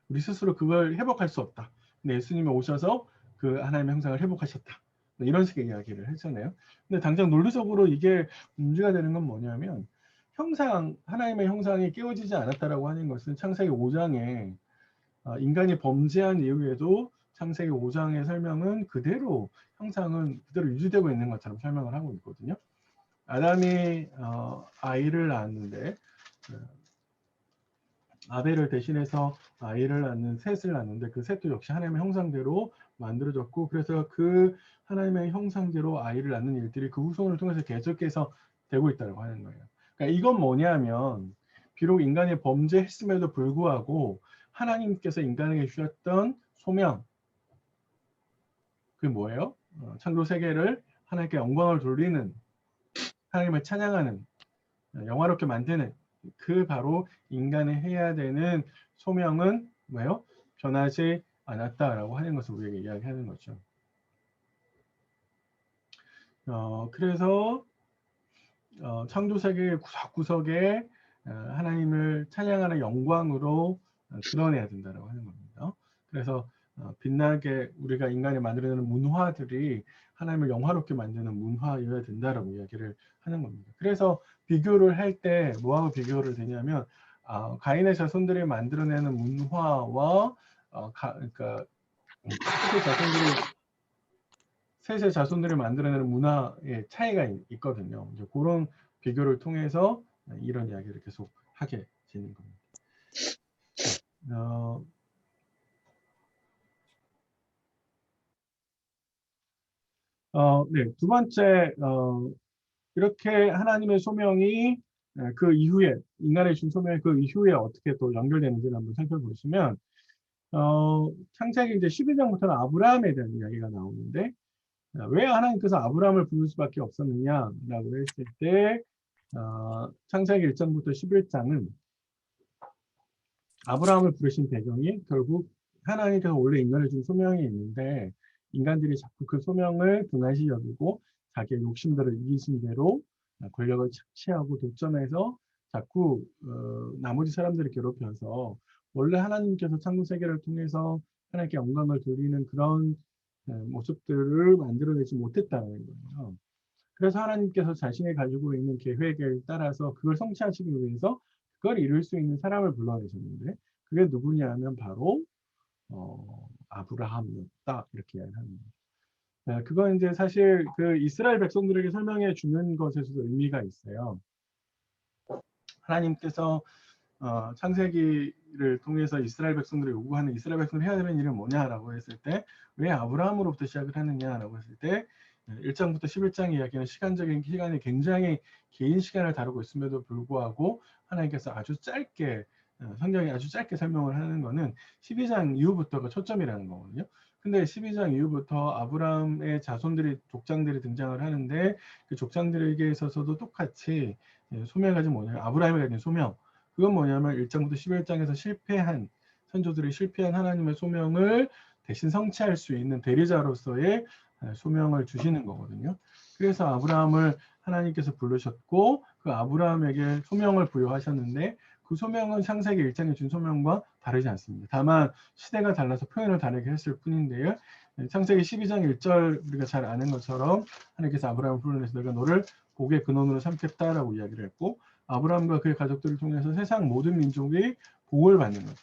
우리 스스로 그걸 회복할 수 없다. 근데 예수님이 오셔서 그 하나님의 형상을 회복하셨다. 이런 식의 이야기를 했잖아요. 근데 당장 논리적으로 이게 문제가 되는 건 뭐냐면, 하나님의 형상이 깨어지지 않았다라고 하는 것은 창세기 5장에 인간이 범죄한 이후에도 창세기 5장의 설명은 그대로, 형상은 그대로 유지되고 있는 것처럼 설명을 하고 있거든요. 아담이 아이를 낳았는데, 아벨을 대신해서 아이를 낳는 셋을 낳는데, 그 셋도 역시 하나님의 형상대로 만들어졌고, 그래서 그 하나님의 형상대로 아이를 낳는 일들이 그 후손을 통해서 계속해서 되고 있다고 하는 거예요. 그러니까 이건 뭐냐면, 비록 인간이 범죄했음에도 불구하고 하나님께서 인간에게 주셨던 소명, 그게 뭐예요? 창조 세계를 하나님께 영광을 돌리는, 하나님을 찬양하는, 영화롭게 만드는, 그 바로 인간이 해야 되는 소명은 뭐예요? 변하지 않았다라고 하는 것을 우리에게 이야기하는 거죠. 그래서 창조세계 구석구석에 하나님을 찬양하는 영광으로 드러내야 된다고 하는 겁니다. 그래서 빛나게 우리가 인간이 만들어내는 문화들이 하나님을 영화롭게 만드는 문화여야 된다라고 이야기를 하는 겁니다. 그래서 비교를 할 때 뭐하고 비교를 되냐면, 가인의 자손들이 만들어내는 문화와 그러니까 셋의 자손들이 만들어내는 문화의 차이가 있거든요. 이제 그런 비교를 통해서 이런 이야기를 계속 하게 되는 겁니다. 네, 두 번째, 이렇게 하나님의 소명이 그 이후에, 인간의 준 소명이 그 이후에 어떻게 또 연결되는지를 한번 살펴보시면, 창세기 이제 12장부터는 아브라함에 대한 이야기가 나오는데, 왜 하나님께서 아브라함을 부를 수밖에 없었느냐라고 했을 때, 창세기 1장부터 11장은 아브라함을 부르신 배경이 결국 하나님께서 원래 인간을 준 소명이 있는데, 인간들이 자꾸 그 소명을 등한시 여기고 자기의 욕심들을 이기신 대로 권력을 착취하고 독점해서 자꾸 나머지 사람들을 괴롭혀서, 원래 하나님께서 창조 세계를 통해서 하나님께 영광을 돌리는 그런 모습들을 만들어내지 못했다는 거예요. 그래서 하나님께서 자신이 가지고 있는 계획에 따라서 그걸 성취하시기 위해서 그걸 이룰 수 있는 사람을 불러내셨는데, 그게 누구냐 하면 바로 아브라함이었다, 이렇게 이야기합니다. 그건 이제 사실 그 이스라엘 백성들에게 설명해 주는 것에서도 의미가 있어요. 하나님께서 창세기를 통해서 이스라엘 백성들이 요구하는, 이스라엘 백성들이 해야 되는 일은 뭐냐라고 했을 때, 왜 아브라함으로부터 시작을 하느냐라고 했을 때, 1장부터 11장 이야기는 시간적인 시간이 굉장히 긴 시간을 다루고 있음에도 불구하고 하나님께서 아주 짧게, 성경이 아주 짧게 설명을 하는 거는 12장 이후부터가 초점이라는 거거든요. 근데 12장 이후부터 아브라함의 자손들이 족장들이 등장을 하는데 그 족장들에게 있어서도 똑같이 소명을 가진 뭐냐면 아브라함이 가진 소명 그건 뭐냐면 1장부터 11장에서 실패한 선조들이 실패한 하나님의 소명을 대신 성취할 수 있는 대리자로서의 소명을 주시는 거거든요. 그래서 아브라함을 하나님께서 부르셨고 그 아브라함에게 소명을 부여하셨는데 그 소명은 창세기 1장에 준 소명과 다르지 않습니다. 다만 시대가 달라서 표현을 다르게 했을 뿐인데요. 창세기 12장 1절 우리가 잘 아는 것처럼 하나님께서 아브라함을 불러내서 내가 너를 복의 근원으로 삼겠다라고 이야기를 했고 아브라함과 그의 가족들을 통해서 세상 모든 민족이 복을 받는 것.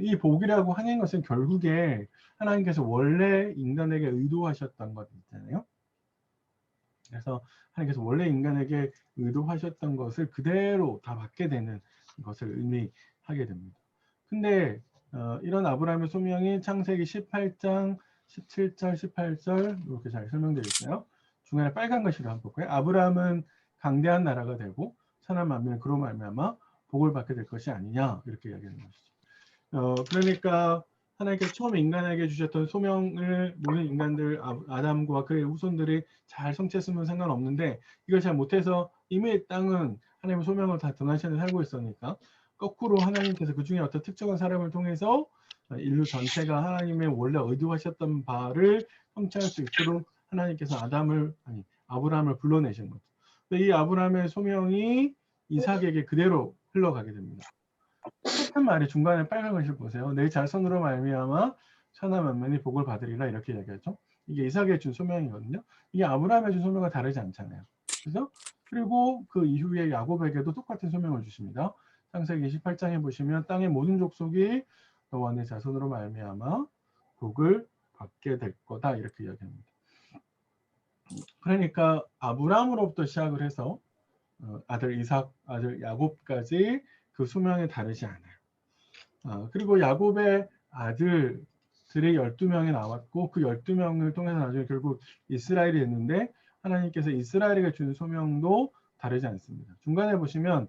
이 복이라고 하는 것은 결국에 하나님께서 원래 인간에게 의도하셨던 것 있잖아요. 그래서 하나님께서 원래 인간에게 의도하셨던 것을 그대로 다 받게 되는 것을 의미하게 됩니다. 근데 이런 아브라함의 소명이 창세기 18장, 17절, 18절 이렇게 잘 설명되어 있어요. 중간에 빨간 글씨로 한번 볼까요? 아브라함은 강대한 나라가 되고 천한 만민은 그로 말미암아 복을 받게 될 것이 아니냐 이렇게 이야기하는 것이죠. 그러니까 하나님께서 처음 인간에게 주셨던 소명을 모든 인간들 아담과 그의 후손들이 잘 성취했으면 상관없는데 이걸 잘 못해서 이미 땅은 하나님의 소명을 다 등한시에 살고 있으니까 거꾸로 하나님께서 그 중에 어떤 특정한 사람을 통해서 인류 전체가 하나님의 원래 의도하셨던 바를 성취할 수 있도록 하나님께서 아브라함을 불러내신 거죠. 이 아브라함의 소명이 이삭에게 그대로 흘러가게 됩니다. 똑같은 말이 중간에 빨간 글씨 보세요. 내 자손으로 말미암아 천하 만민이 복을 받으리라 이렇게 얘기하죠. 이게 이삭에 준 소명이거든요. 이게 아브라함에 준 소명과 다르지 않잖아요. 그죠? 그리고 그 이후에 야곱에게도 똑같은 소명을 주십니다. 창세기 28장에 보시면 땅의 모든 족속이 너와 내 자손으로 말미암아 복을 받게 될 거다 이렇게 이야기합니다. 그러니까 아브라함으로부터 시작을 해서 아들 이삭, 아들 야곱까지 그 소명이 다르지 않아요. 그리고 야곱의 아들들이 12명이 나왔고 그 12명을 통해서 나중에 결국 이스라엘이 됐는데 하나님께서 이스라엘에게 준 소명도 다르지 않습니다. 중간에 보시면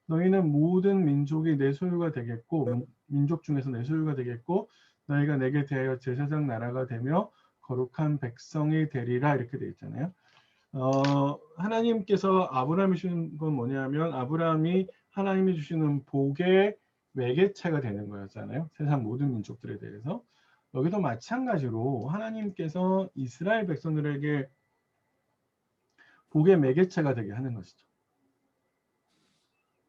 너희는 모든 민족이 내 소유가 되겠고 민족 중에서 내 소유가 되겠고 너희가 내게 대하여 제사장 나라가 되며 거룩한 백성이 되리라 이렇게 되어 있잖아요. 하나님께서 아브라함이 주신 건 뭐냐면 아브라함이 하나님이 주시는 복의 매개체가 되는 거였잖아요. 세상 모든 민족들에 대해서. 여기도 마찬가지로 하나님께서 이스라엘 백성들에게 복의 매개체가 되게 하는 것이죠.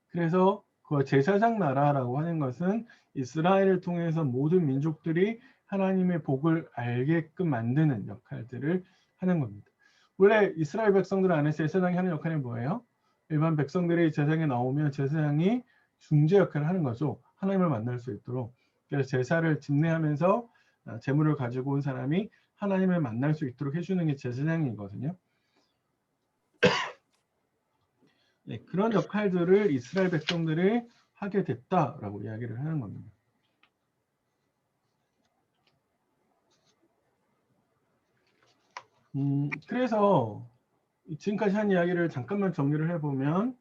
그래서 그 제사장 나라라고 하는 것은 이스라엘을 통해서 모든 민족들이 하나님의 복을 알게끔 만드는 역할들을 하는 겁니다. 원래 이스라엘 백성들 안에 제사장이 하는 역할이 뭐예요? 일반 백성들이 제사장에 나오면 제사장이 중재 역할을 하는 거죠. 하나님을 만날 수 있도록. 그래서 제사를 집례하면서 제물을 가지고 온 사람이 하나님을 만날 수 있도록 해주는 게 제사장이거든요. 네, 그런 역할들을 이스라엘 백성들이 하게 됐다라고 이야기를 하는 겁니다. 그래서 지금까지 한 이야기를 잠깐만 정리를 해보면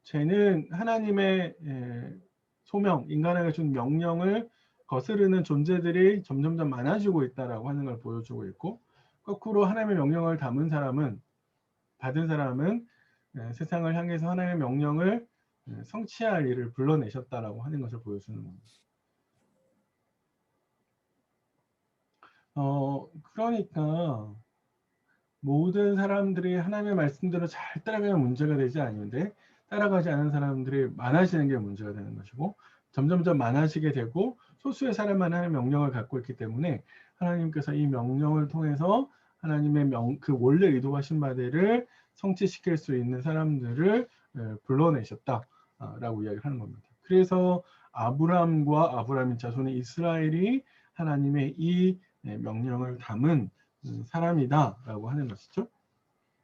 죄는 하나님의 소명, 인간에게 준 명령을 거스르는 존재들이 점점점 많아지고 있다라고 하는 걸 보여주고 있고 거꾸로 하나님의 명령을 받은 사람은 세상을 향해서 하나님의 명령을 성취할 일을 불러내셨다라고 하는 것을 보여주는 겁니다. 그러니까 모든 사람들이 하나님의 말씀대로 잘 따라가면 문제가 되지 않는데 따라가지 않은 사람들이 많아지는 게 문제가 되는 것이고 점점점 많아지게 되고 소수의 사람만 하나님의 명령을 갖고 있기 때문에 하나님께서 이 명령을 통해서 하나님의 그 원래 의도하신 바대를 성취시킬 수 있는 사람들을 불러내셨다라고 이야기를 하는 겁니다. 그래서 아브라함과 아브라함의 자손의 이스라엘이 하나님의 이 명령을 담은 사람이다라고 하는 것이죠.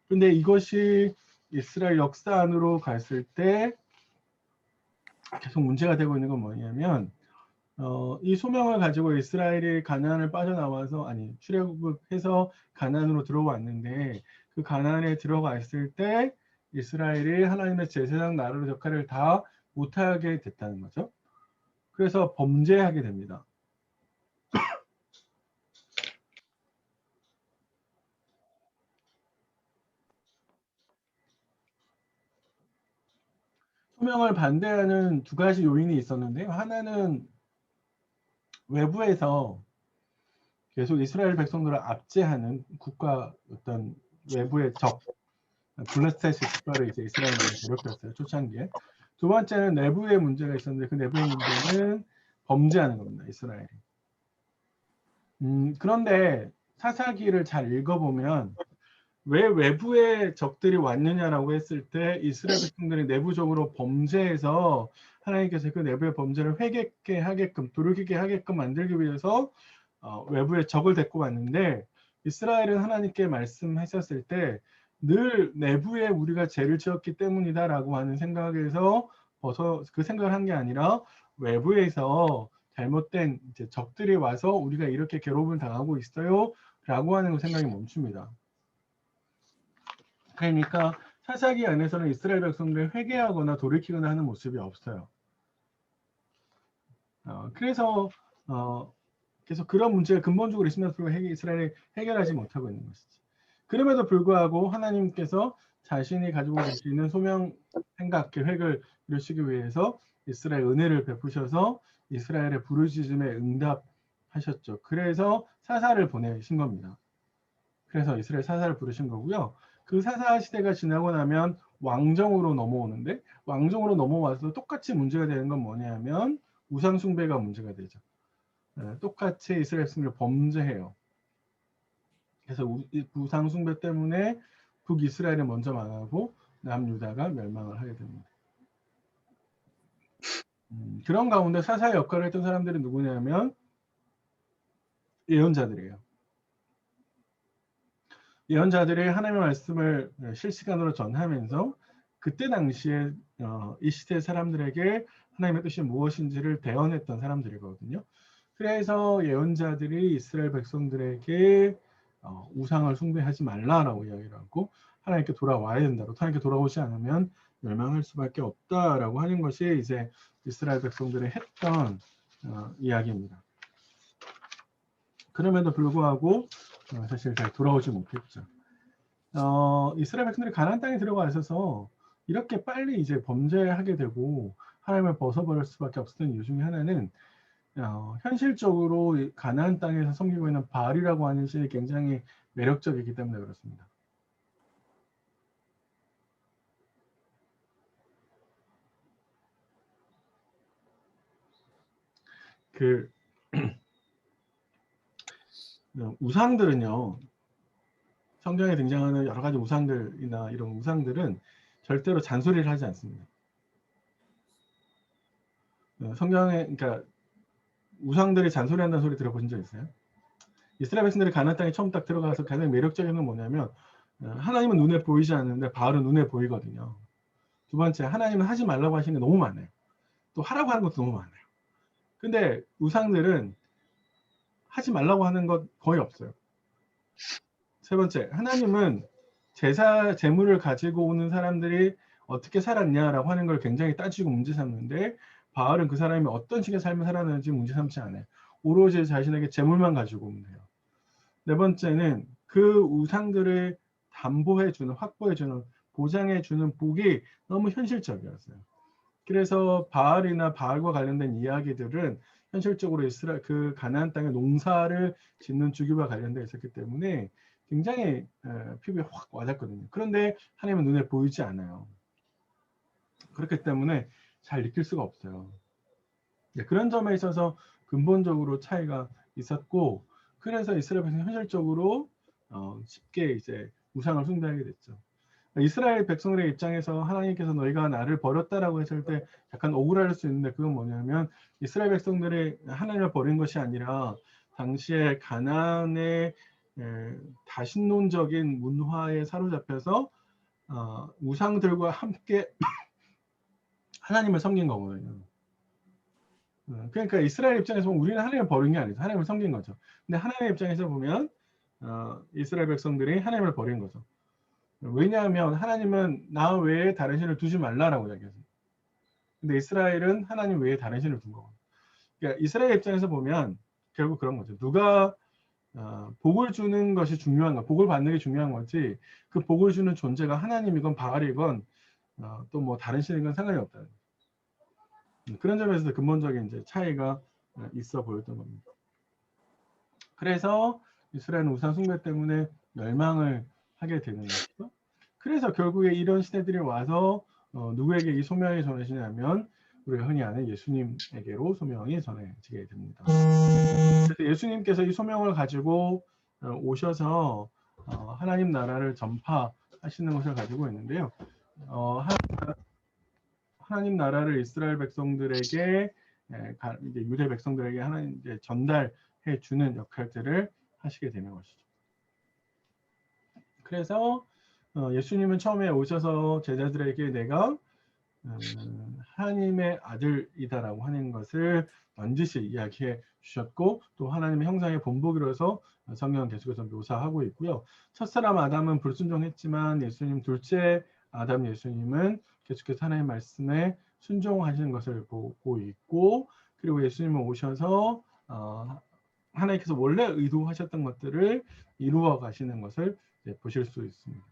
근데 이것이 이스라엘 역사 안으로 갔을 때 계속 문제가 되고 있는 건 뭐냐면 이 소명을 가지고 이스라엘이 가나안을 빠져나와서 출애굽을 해서 가나안으로 들어왔는데 그 가나안에 들어갔을 때 이스라엘이 하나님의 제사장 나라의 역할을 다 못하게 됐다는 거죠. 그래서 범죄하게 됩니다. 소명을 반대하는 두 가지 요인이 있었는데요. 하나는 외부에서 계속 이스라엘 백성들을 압제하는 국가 어떤 외부의 적, 블레셋의 국가를 이제 이스라엘이 많이 괴롭혔어요. 초창기에. 두 번째는 내부의 문제가 있었는데 그 내부의 문제는 범죄하는 겁니다. 이스라엘이. 그런데 사사기를 잘 읽어보면 왜 외부의 적들이 왔느냐라고 했을 때 이스라엘 백성들이 내부적으로 범죄해서 하나님께서 그 내부의 범죄를 회개케 하게끔 돌이키게 하게끔 만들기 위해서 외부의 적을 데리고 왔는데 이스라엘은 하나님께 말씀하셨을 때 늘 내부에 우리가 죄를 지었기 때문이다라고 하는 생각에서 그 생각을 한 게 아니라 외부에서 잘못된 이제 적들이 와서 우리가 이렇게 괴롭을 당하고 있어요 라고 하는 생각이 멈춥니다. 그러니까 사사기 안에서는 이스라엘 백성들이 회개하거나 돌이키거나 하는 모습이 없어요. 그래서 계속 그런 문제가 근본적으로 있으면서 불구하고 이스라엘이 해결하지 못하고 있는 것이지. 그럼에도 불구하고 하나님께서 자신이 가지고 계시는 소명 생각 계획을 이루시기 위해서 이스라엘 은혜를 베푸셔서 이스라엘의 부르짖음에 응답하셨죠. 그래서 사사를 보내신 겁니다. 그래서 이스라엘 사사를 부르신 거고요. 그 사사 시대가 지나고 나면 왕정으로 넘어오는데 왕정으로 넘어와서 똑같이 문제가 되는 건 뭐냐면 우상 숭배가 문제가 되죠. 똑같이 이스라엘 백성들 범죄해요. 그래서 우상 숭배 때문에 북이스라엘이 먼저 망하고 남유다가 멸망을 하게 됩니다. 그런 가운데 사사의 역할을 했던 사람들이 누구냐면 예언자들이에요. 예언자들이 하나님의 말씀을 실시간으로 전하면서 그때 당시에 이 시대 사람들에게 하나님의 뜻이 무엇인지를 대언했던 사람들이거든요. 그래서 예언자들이 이스라엘 백성들에게 우상을 숭배하지 말라라고 이야기를 하고 하나님께 돌아와야 된다고, 하나님께 돌아오지 않으면 멸망할 수밖에 없다라고 하는 것이 이제 이스라엘 백성들이 했던 이야기입니다. 그럼에도 불구하고 사실 잘 돌아오지 못했죠. 이스라엘 백성들이 가나안 땅에 들어가 있어서 이렇게 빨리 이제 범죄하게 되고 하나님을 벗어버릴 수밖에 없었던 이유 중에 하나는 현실적으로 가나안 땅에서 섬기고 있는 바알이라고 하는 신이 굉장히 매력적이기 때문에 그렇습니다. 그 우상들은요, 성경에 등장하는 여러 가지 우상들이나 이런 우상들은 절대로 잔소리를 하지 않습니다. 성경에, 그러니까 우상들이 잔소리한다는 소리 들어보신 적 있어요? 이스라엘 백성들이 가나안 땅에 처음 딱 들어가서 가장 매력적인 건 뭐냐면 하나님은 눈에 보이지 않는데 바알은 눈에 보이거든요. 두 번째, 하나님은 하지 말라고 하시는 게 너무 많아요. 또 하라고 하는 것도 너무 많아요. 근데 우상들은 하지 말라고 하는 것 거의 없어요. 세 번째, 하나님은 재물을 가지고 오는 사람들이 어떻게 살았냐라고 하는 걸 굉장히 따지고 문제 삼는데 바알은 그 사람이 어떤 식의 삶을 살았는지 문제 삼지 않아요. 오로지 자신에게 재물만 가지고 오면 돼요. 네 번째는 그 우상들을 담보해주는, 확보해주는, 보장해주는 복이 너무 현실적이었어요. 그래서 바알이나 바알과 관련된 이야기들은 현실적으로 이스라엘 그 가나안 땅의 농사를 짓는 주기와 관련되어 있었기 때문에 굉장히 피부에 확 와닿거든요. 그런데 하나님은 눈에 보이지 않아요. 그렇기 때문에 잘 느낄 수가 없어요. 네, 그런 점에 있어서 근본적으로 차이가 있었고, 그래서 이스라엘 백성이 현실적으로 쉽게 이제 우상을 숭배하게 됐죠. 이스라엘 백성들의 입장에서 하나님께서 너희가 나를 버렸다라고 했을 때 약간 억울할 수 있는데 그건 뭐냐면 이스라엘 백성들이 하나님을 버린 것이 아니라 당시에 가나안의 다신론적인 문화에 사로잡혀서 우상들과 함께 하나님을 섬긴 거거든요. 그러니까 이스라엘 입장에서 보면 우리는 하나님을 버린 게 아니죠. 하나님을 섬긴 거죠. 근데 하나님의 입장에서 보면 이스라엘 백성들이 하나님을 버린 거죠. 왜냐하면 하나님은 나 외에 다른 신을 두지 말라라고 이야기했어요. 근데 이스라엘은 하나님 외에 다른 신을 둔 거거든요. 그러니까 이스라엘 입장에서 보면 결국 그런 거죠. 누가 복을 주는 것이 중요한 거, 복을 받는 게 중요한 거지 그 복을 주는 존재가 하나님이건 바알이건 또 뭐 다른 신에건 상관이 없다는 그런 점에서 근본적인 이제 차이가 있어 보였던 겁니다. 그래서 이스라엘은 우상 숭배 때문에 멸망을 하게 되는 것이죠. 그래서 결국에 이런 시대들이 와서 누구에게 이 소명이 전해지냐면 우리가 흔히 아는 예수님에게로 소명이 전해지게 됩니다. 그래서 예수님께서 이 소명을 가지고 오셔서 하나님 나라를 전파하시는 것을 가지고 있는데요. 하나님 나라를 이스라엘 백성들에게 이제 유대 백성들에게 하나님 이제 전달해 주는 역할들을 하시게 되는 것이죠. 그래서 예수님은 처음에 오셔서 제자들에게 내가 하나님의 아들이다라고 하는 것을 넌지시 이야기해 주셨고 또 하나님의 형상의 본보기로서 성경은 계속해서 묘사하고 있고요. 첫사람 아담은 불순종했지만 예수님 둘째 아담 예수님은 계속해서 하나님의 말씀에 순종하시는 것을 보고 있고 그리고 예수님은 오셔서 하나님께서 원래 의도하셨던 것들을 이루어 가시는 것을 보실 수 있습니다.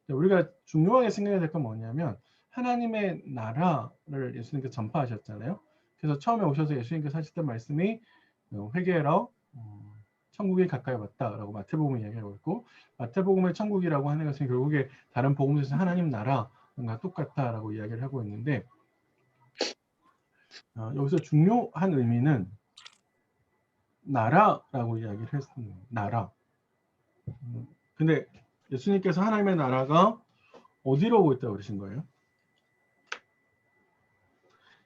우리가 중요하게 생각해야 될 건 뭐냐면 하나님의 나라를 예수님께서 전파하셨잖아요. 그래서 처음에 오셔서 예수님께서 하셨던 말씀이 회개하라 천국이 가까이 왔다라고 마태복음에 이야기하고 있고 마태복음의 천국이라고 하는 것은 결국에 다른 복음에서 하나님 나라가 똑같다라고 이야기를 하고 있는데 여기서 중요한 의미는 나라라고 이야기를 했습니다. 나라. 근데 예수님께서 하나님의 나라가 어디로 오고 있다고 그러신 거예요?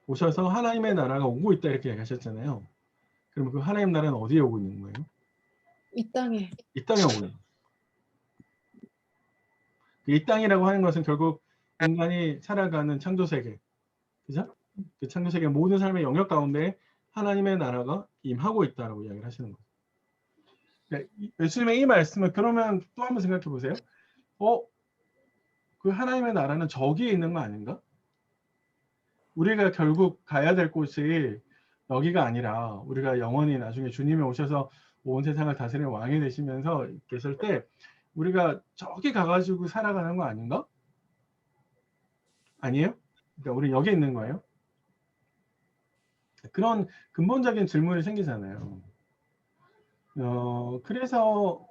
오셔서 하나님의 나라가 오고 있다 이렇게 얘기하셨잖아요. 그럼 그 하나님 나라는 어디에 오고 있는 거예요? 이 땅에. 이 땅에 오고 있는 거예요. 이 땅이라고 하는 것은 결국 인간이 살아가는 창조세계, 그죠? 그 창조세계 모든 삶의 영역 가운데 하나님의 나라가 임하고 있다라고 이야기를 하시는 거예요. 그러니까 예수님의 이 말씀을 그러면 또 한번 생각해 보세요. 그 하나님의 나라는 저기에 있는 거 아닌가? 우리가 결국 가야 될 곳이 여기가 아니라 우리가 영원히 나중에 주님이 오셔서 온 세상을 다스리는 왕이 되시면서 계실 때 우리가 저기 가가지고 살아가는 거 아닌가? 아니에요? 그러니까 우리 여기 있는 거예요? 그런 근본적인 질문이 생기잖아요. 그래서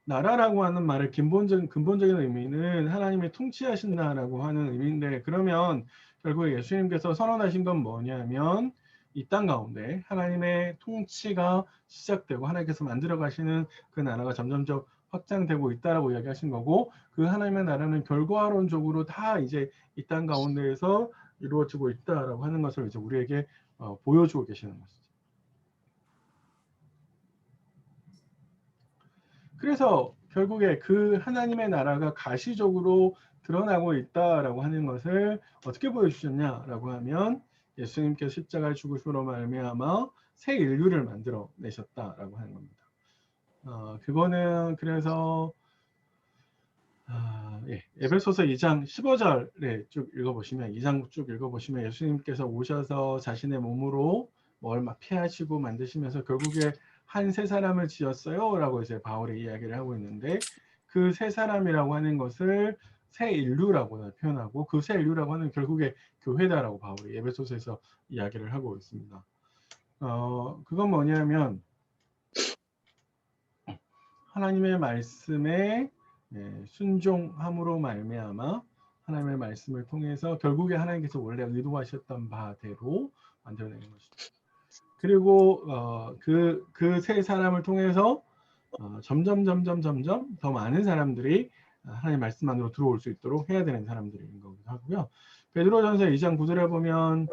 나라라고 하는 말의 근본적인 의미는 하나님이 통치하신다라고 하는 의미인데 그러면 결국 예수님께서 선언하신 건 뭐냐면 이 땅 가운데 하나님의 통치가 시작되고 하나님께서 만들어 가시는 그 나라가 점점점 확장되고 있다라고 이야기하신 거고 그 하나님의 나라는 결과론적으로 다 이제 이 땅 가운데에서 이루어지고 있다라고 하는 것을 이제 우리에게 보여주고 계시는 것이죠. 그래서 결국에 그 하나님의 나라가 가시적으로 드러나고 있다라고 하는 것을 어떻게 보여주셨냐라고 하면 예수님께서 십자가의 죽으심으로 말미암아 새 인류를 만들어 내셨다라고 하는 겁니다. 그거는 그래서 에베소서 2장 15절에 쭉 읽어보시면 2장 쭉 읽어보시면 예수님께서 오셔서 자신의 몸으로 뭘 막 피하시고 만드시면서 결국에 한 세 사람을 지었어요 라고 이제 바울이 이야기를 하고 있는데 그 세 사람이라고 하는 것을 새 인류라고 표현하고 그 새 인류라고 하는 결국에 교회다라고 바울이 에베소서에서 이야기를 하고 있습니다. 그건 뭐냐면 하나님의 말씀에 순종함으로 말미암아 하나님의 말씀을 통해서 결국에 하나님께서 원래 의도하셨던 바대로 만들어내는 것이죠. 그리고 그 세 사람을 통해서 점점 더 많은 사람들이 하나님의 말씀 안으로 들어올 수 있도록 해야 되는 사람들인 거기도 하고요. 베드로전서 2장 9절에 보면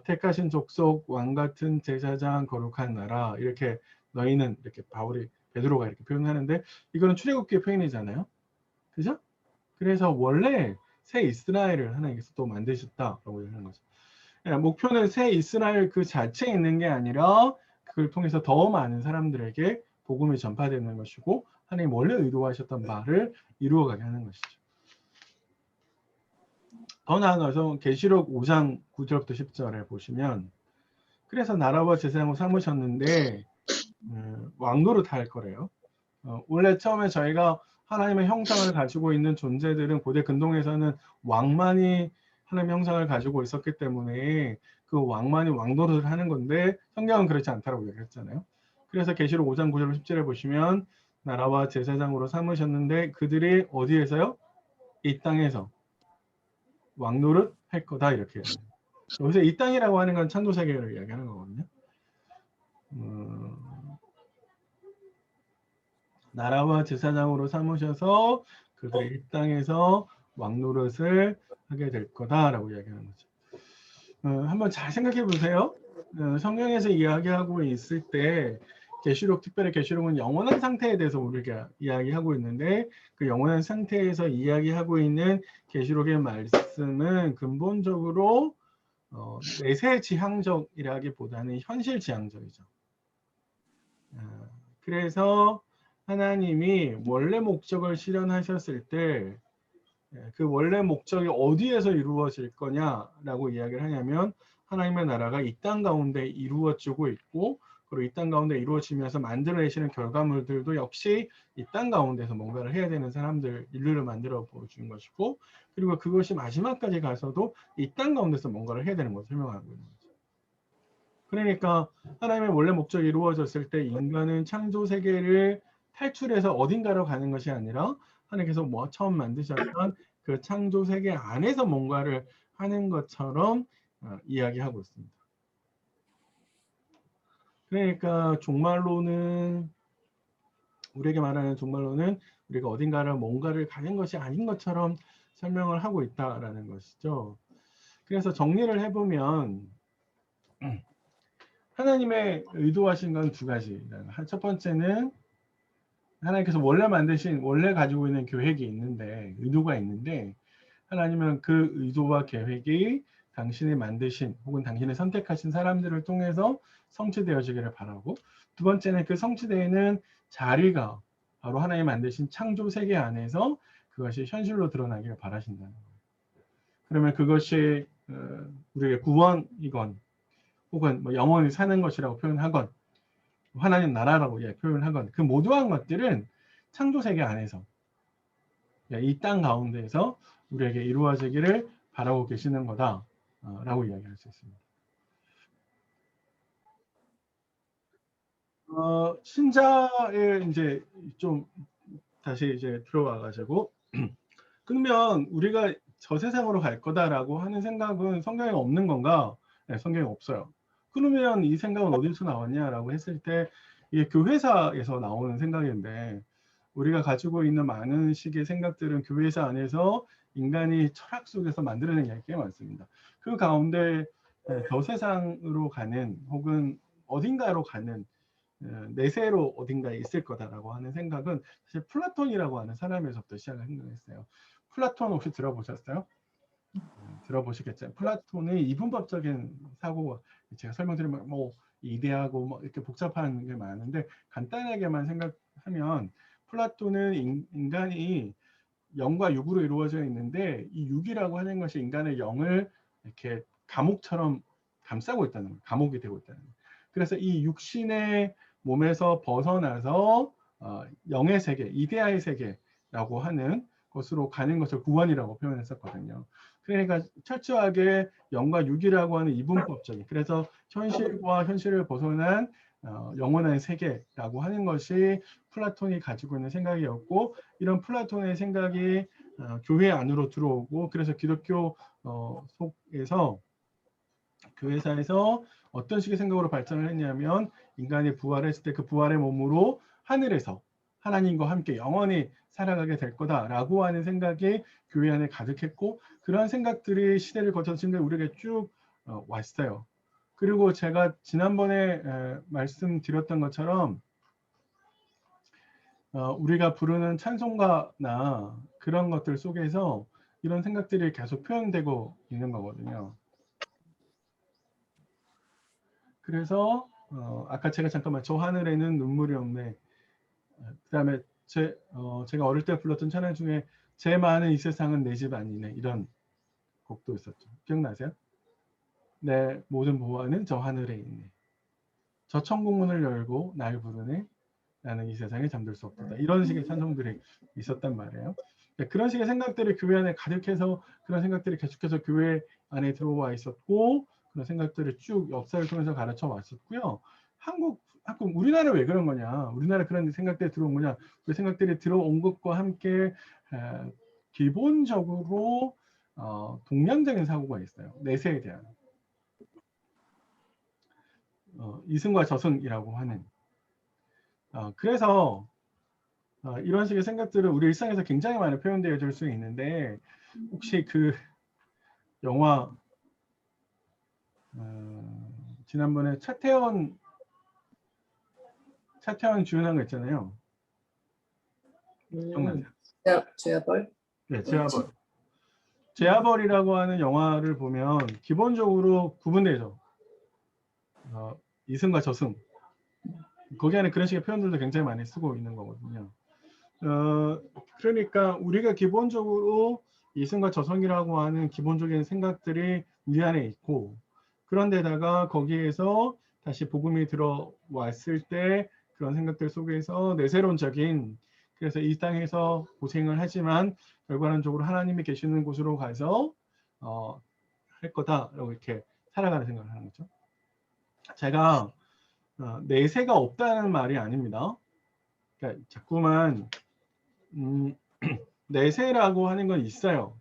택하신 족속 왕 같은 제사장 거룩한 나라 이렇게 너희는 이렇게 바울이 베드로가 이렇게 표현하는데 이거는 출애굽기의 표현이잖아요. 그죠? 그래서 원래 새 이스라엘을 하나님께서 또 만드셨다라고 하는 거죠. 목표는 새 이스라엘 그 자체에 있는 게 아니라 그걸 통해서 더 많은 사람들에게 복음이 전파되는 것이고 하나님 원래 의도하셨던 바를 이루어가게 하는 것이죠. 더 나아가서 계시록 5장 9절부터 10절에 보시면 그래서 나라와 제사장을 삼으셨는데 왕노릇 할 거래요. 원래 처음에 저희가 하나님의 형상을 가지고 있는 존재들은 고대 근동에서는 왕만이 하나님의 형상을 가지고 있었기 때문에 그 왕만이 왕노릇을 하는 건데 성경은 그렇지 않다고 얘기했잖아요. 그래서 계시록 5장 9절 10절에 보시면 나라와 제사장으로 삼으셨는데 그들이 어디에서요? 이 땅에서 왕노릇 할 거다 이렇게 해요. 여기서 이 땅이라고 하는 건 창조세계를 이야기하는 거거든요. 나라와 제사장으로 삼으셔서 그들이 이 땅에서 왕노릇을 하게 될 거다라고 이야기하는 거죠. 한번 잘 생각해 보세요. 성경에서 이야기하고 있을 때 계시록, 특별히 계시록은 영원한 상태에 대해서 우리가 이야기하고 있는데 그 영원한 상태에서 이야기하고 있는 계시록의 말씀은 근본적으로 내세 지향적이라기보다는 현실 지향적이죠. 그래서 하나님이 원래 목적을 실현하셨을 때 그 원래 목적이 어디에서 이루어질 거냐라고 이야기를 하냐면 하나님의 나라가 이 땅 가운데 이루어지고 있고 그리고 이 땅 가운데 이루어지면서 만들어내시는 결과물들도 역시 이 땅 가운데서 뭔가를 해야 되는 사람들, 인류를 만들어 보여주는 것이고 그리고 그것이 마지막까지 가서도 이 땅 가운데서 뭔가를 해야 되는 것을 설명하고 있는 거죠. 그러니까 하나님의 원래 목적이 이루어졌을 때 인간은 창조 세계를 탈출해서 어딘가로 가는 것이 아니라 하나님께서 처음 만드셨던 그 창조 세계 안에서 뭔가를 하는 것처럼 이야기하고 있습니다. 그러니까 종말론은 우리에게 말하는 종말론은 우리가 어딘가를 뭔가를 가는 것이 아닌 것처럼 설명을 하고 있다라는 것이죠. 그래서 정리를 해보면 하나님의 의도하신 건 두 가지. 첫 번째는 하나님께서 원래 가지고 있는 계획이 있는데, 의도가 있는데, 하나님은 그 의도와 계획이 당신이 만드신 혹은 당신이 선택하신 사람들을 통해서 성취되어지기를 바라고, 두 번째는 그 성취되는 자리가 바로 하나님이 만드신 창조 세계 안에서 그것이 현실로 드러나기를 바라신다는 거예요. 그러면 그것이 우리의 구원이건 혹은 뭐 영원히 사는 것이라고 표현하건 하나님 나라라고 표현하건 그 모두한 것들은 창조세계 안에서 이 땅 가운데에서 우리에게 이루어지기를 바라고 계시는 거다 라고 이야기할 수 있습니다. 신자에 이제 좀 다시 이제 들어와 가지고 그러면 우리가 저 세상으로 갈 거다라고 하는 생각은 성경에 없는 건가? 네, 성경에 없어요. 그러면 이 생각은 어디서 나왔냐라고 했을 때 이게 교회사에서 나오는 생각인데 우리가 가지고 있는 많은 식의 생각들은 교회사 안에서 인간이 철학 속에서 만들어낸 이야기가 많습니다. 그 가운데 저 세상으로 가는 혹은 어딘가로 가는 내세로 어딘가에 있을 거다라고 하는 생각은 사실 플라톤이라고 하는 사람에서부터 시작을 했어요. 플라톤 혹시 들어보셨어요? 들어보시겠죠. 플라톤의 이분법적인 사고가 제가 설명드리면 뭐 이대하고 뭐 이렇게 복잡한 게 많은데 간단하게만 생각하면 플라톤은 인간이 영과 육으로 이루어져 있는데 이 육이라고 하는 것이 인간의 영을 이렇게 감옥처럼 감싸고 있다는 거예요. 감옥이 되고 있다는 거예요. 그래서 이 육신의 몸에서 벗어나서 영의 세계, 이데아의 세계라고 하는 것으로 가는 것을 구원이라고 표현했었거든요. 그러니까 철저하게 영과 육이라고 하는 이분법적인 그래서 현실과 현실을 벗어난 영원한 세계라고 하는 것이 플라톤이 가지고 있는 생각이었고 이런 플라톤의 생각이 교회 안으로 들어오고 그래서 기독교 속에서 교회사에서 어떤 식의 생각으로 발전을 했냐면 인간이 부활했을 때 그 부활의 몸으로 하늘에서 하나님과 함께 영원히 살아가게 될 거다라고 하는 생각이 교회 안에 가득했고 그런 생각들이 시대를 거쳐서 지금까지 우리에게 쭉 왔어요. 그리고 제가 지난번에 말씀드렸던 것처럼 우리가 부르는 찬송가나 그런 것들 속에서 이런 생각들이 계속 표현되고 있는 거거든요. 그래서 아까 제가 잠깐만 저 하늘에는 눈물이 없네. 그 다음에 제가 어릴 때 불렀던 찬양 중에 제 많은 이 세상은 내 집 아니네 이런 곡도 있었죠. 기억나세요? 내 모든 보화는 저 하늘에 있네. 저 천국문을 열고 날 부르네. 나는 이 세상에 잠들 수 없다. 이런 식의 찬송들이 있었단 말이에요. 그런 식의 생각들이 교회 안에 가득해서 그런 생각들이 계속해서 교회 안에 들어와 있었고 그런 생각들을 쭉 역사를 통해서 가르쳐 왔었고요. 우리나라 왜 그런 거냐? 우리나라 그런 생각들이 들어온 거냐? 그 생각들이 들어온 것과 함께 기본적으로 동양적인 사고가 있어요. 내세에 대한 이승과 저승이라고 하는. 그래서 이런 식의 생각들을 우리 일상에서 굉장히 많이 표현되어 줄 수 있는데 혹시 그 영화 지난번에 차태현 주연한 거 있잖아요. 기억나세요? 죄아벌. 네, 제아벌이라고 하는 영화를 보면 기본적으로 구분되죠. 이승과 저승. 거기 안에 그런 식의 표현들도 굉장히 많이 쓰고 있는 거거든요. 그러니까 우리가 기본적으로 이승과 저승이라고 하는 기본적인 생각들이 우리 안에 있고 그런데다가 거기에서 다시 복음이 들어왔을 때 그런 생각들 속에서 내세론적인 그래서 이 땅에서 고생을 하지만 결과론적으로 하나님이 계시는 곳으로 가서 할 거다라고 이렇게 살아가는 생각을 하는 거죠. 제가 내세가 없다는 말이 아닙니다. 그러니까 자꾸만 내세라고 하는 건 있어요.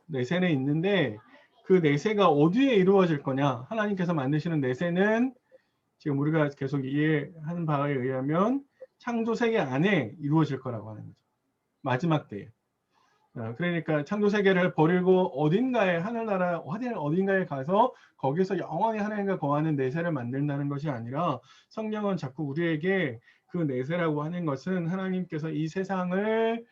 내세는 있는데 그 내세가 어디에 이루어질 거냐. 하나님께서 만드시는 내세는 지금 우리가 계속 이해하는 바에 의하면 창조 세계 안에 이루어질 거라고 하는 거죠. 마지막 때에. 그러니까 창조 세계를 버리고 어딘가에 하늘나라 어딘가에 가서 거기서 영원히 하나님과 거하는 내세를 만든다는 것이 아니라 성경은 자꾸 우리에게 그 내세라고 하는 것은 하나님께서 이 세상을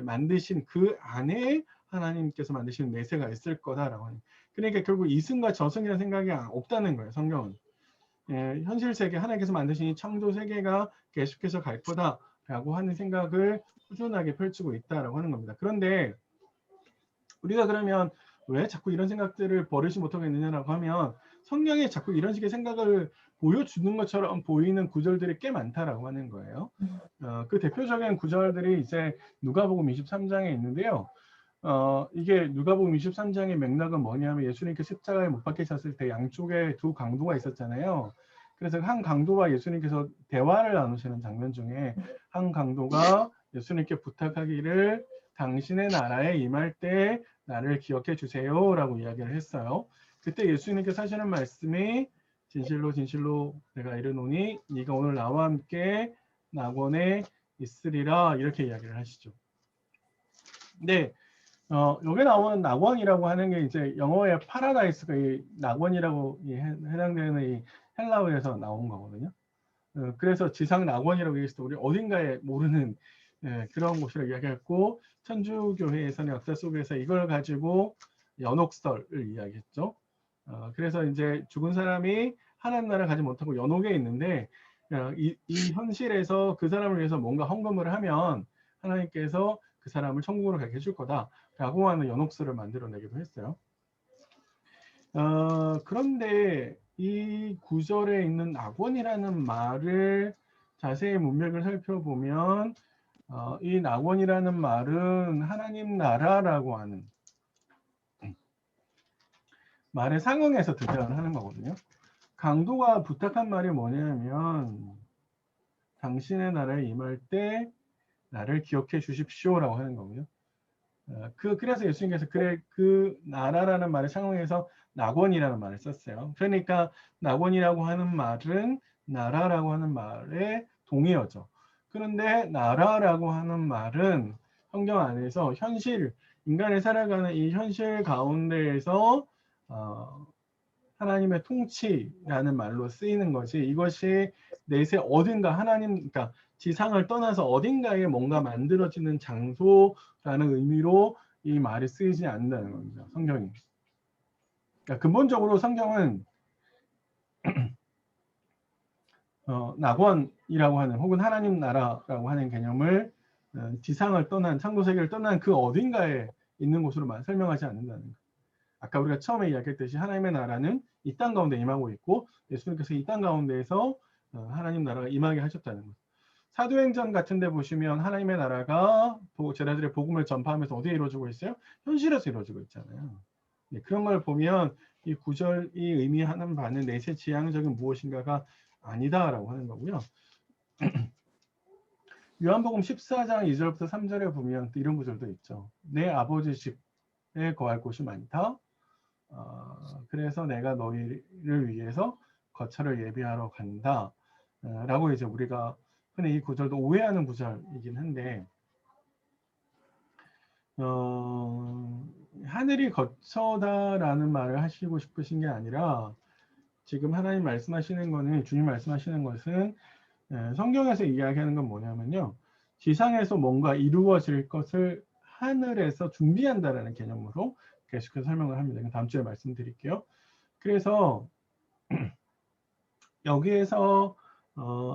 만드신 그 안에 하나님께서 만드신 내세가 있을 거다라고 하는. 그러니까 결국 이승과 저승이라는 생각이 없다는 거예요. 성경은. 현실 세계 하나님께서 만드신 이 창조 세계가 계속해서 갈 거다라고 하는 생각을 꾸준하게 펼치고 있다라고 하는 겁니다. 그런데 우리가 그러면 왜 자꾸 이런 생각들을 버리지 못하겠느냐라고 하면 성경에 자꾸 이런 식의 생각을 보여주는 것처럼 보이는 구절들이 꽤 많다라고 하는 거예요. 그 대표적인 구절들이 이제 누가복음 23장에 있는데요. 이게 누가복음 23장의 맥락은 뭐냐면 예수님께서 십자가에 못 박히셨을 때 양쪽에 두 강도가 있었잖아요. 그래서 한 강도와 예수님께서 대화를 나누시는 장면 중에 한 강도가 예수님께 부탁하기를 당신의 나라에 임할 때 나를 기억해 주세요 라고 이야기를 했어요. 그때 예수님께서 하시는 말씀이 진실로 진실로 내가 이르노니 네가 오늘 나와 함께 낙원에 있으리라 이렇게 이야기를 하시죠. 근데 여기 나오는 낙원이라고 하는 게 이제 영어의 파라다이스가 이 낙원이라고 해당되는 이 헬라어에서 나온 거거든요. 그래서 지상 낙원이라고 얘기했을 때 우리 어딘가에 모르는 그런 곳이라고 이야기했고 천주교회에서는 역사 속에서 이걸 가지고 연옥설을 이야기했죠. 그래서 이제 죽은 사람이 하나님 나라 가지 못하고 연옥에 있는데 이 현실에서 그 사람을 위해서 뭔가 헌금을 하면 하나님께서 그 사람을 천국으로 가게 해줄 거다라고 하는 연옥설을 만들어내기도 했어요. 그런데 이 구절에 있는 낙원이라는 말을 자세히 문맥을 살펴보면 이 낙원이라는 말은 하나님 나라라고 하는 말의 상응해서 등장을 하는 거거든요. 강도가 부탁한 말이 뭐냐면 당신의 나라에 임할 때 나를 기억해 주십시오라고 하는 거고요. 그래서 예수님께서 그 나라라는 말을 상응해서 낙원이라는 말을 썼어요. 그러니까 낙원이라고 하는 말은 나라라고 하는 말의 동의어죠. 그런데 나라라고 하는 말은 성경 안에서 현실, 인간이 살아가는 이 현실 가운데에서 하나님의 통치라는 말로 쓰이는 것이 이것이 내세 어딘가 하나님, 그러니까 지상을 떠나서 어딘가에 뭔가 만들어지는 장소라는 의미로 이 말이 쓰이지 않는다는 겁니다. 성경이. 그러니까 근본적으로 성경은 낙원이라고 하는 혹은 하나님 나라라고 하는 개념을 지상을 떠난 창조 세계를 떠난 그 어딘가에 있는 곳으로만 설명하지 않는다는 거예요. 아까 우리가 처음에 이야기했듯이 하나님의 나라는 이 땅 가운데 임하고 있고 예수님께서 이 땅 가운데에서 하나님 나라가 임하게 하셨다는 것. 사도행전 같은 데 보시면 하나님의 나라가 제자들의 복음을 전파하면서 어디에 이루어지고 있어요? 현실에서 이루어지고 있잖아요. 네, 그런 걸 보면 이 구절이 의미하는 바는 내세 지향적인 무엇인가가 아니다라고 하는 거고요. 요한복음 14장 2절부터 3절에 보면 이런 구절도 있죠. 내 아버지 집에 거할 곳이 많다. 그래서 내가 너희를 위해서 거처를 예비하러 간다. 라고 이제 우리가 흔히 이 구절도 오해하는 구절이긴 한데, 하늘이 거처다라는 말을 하시고 싶으신 게 아니라 지금 하나님 말씀하시는 거는, 주님 말씀하시는 것은 성경에서 이야기하는 건 뭐냐면요. 지상에서 뭔가 이루어질 것을 하늘에서 준비한다라는 개념으로 계속해서 설명을 합니다. 다음 주에 말씀드릴게요. 그래서 여기에서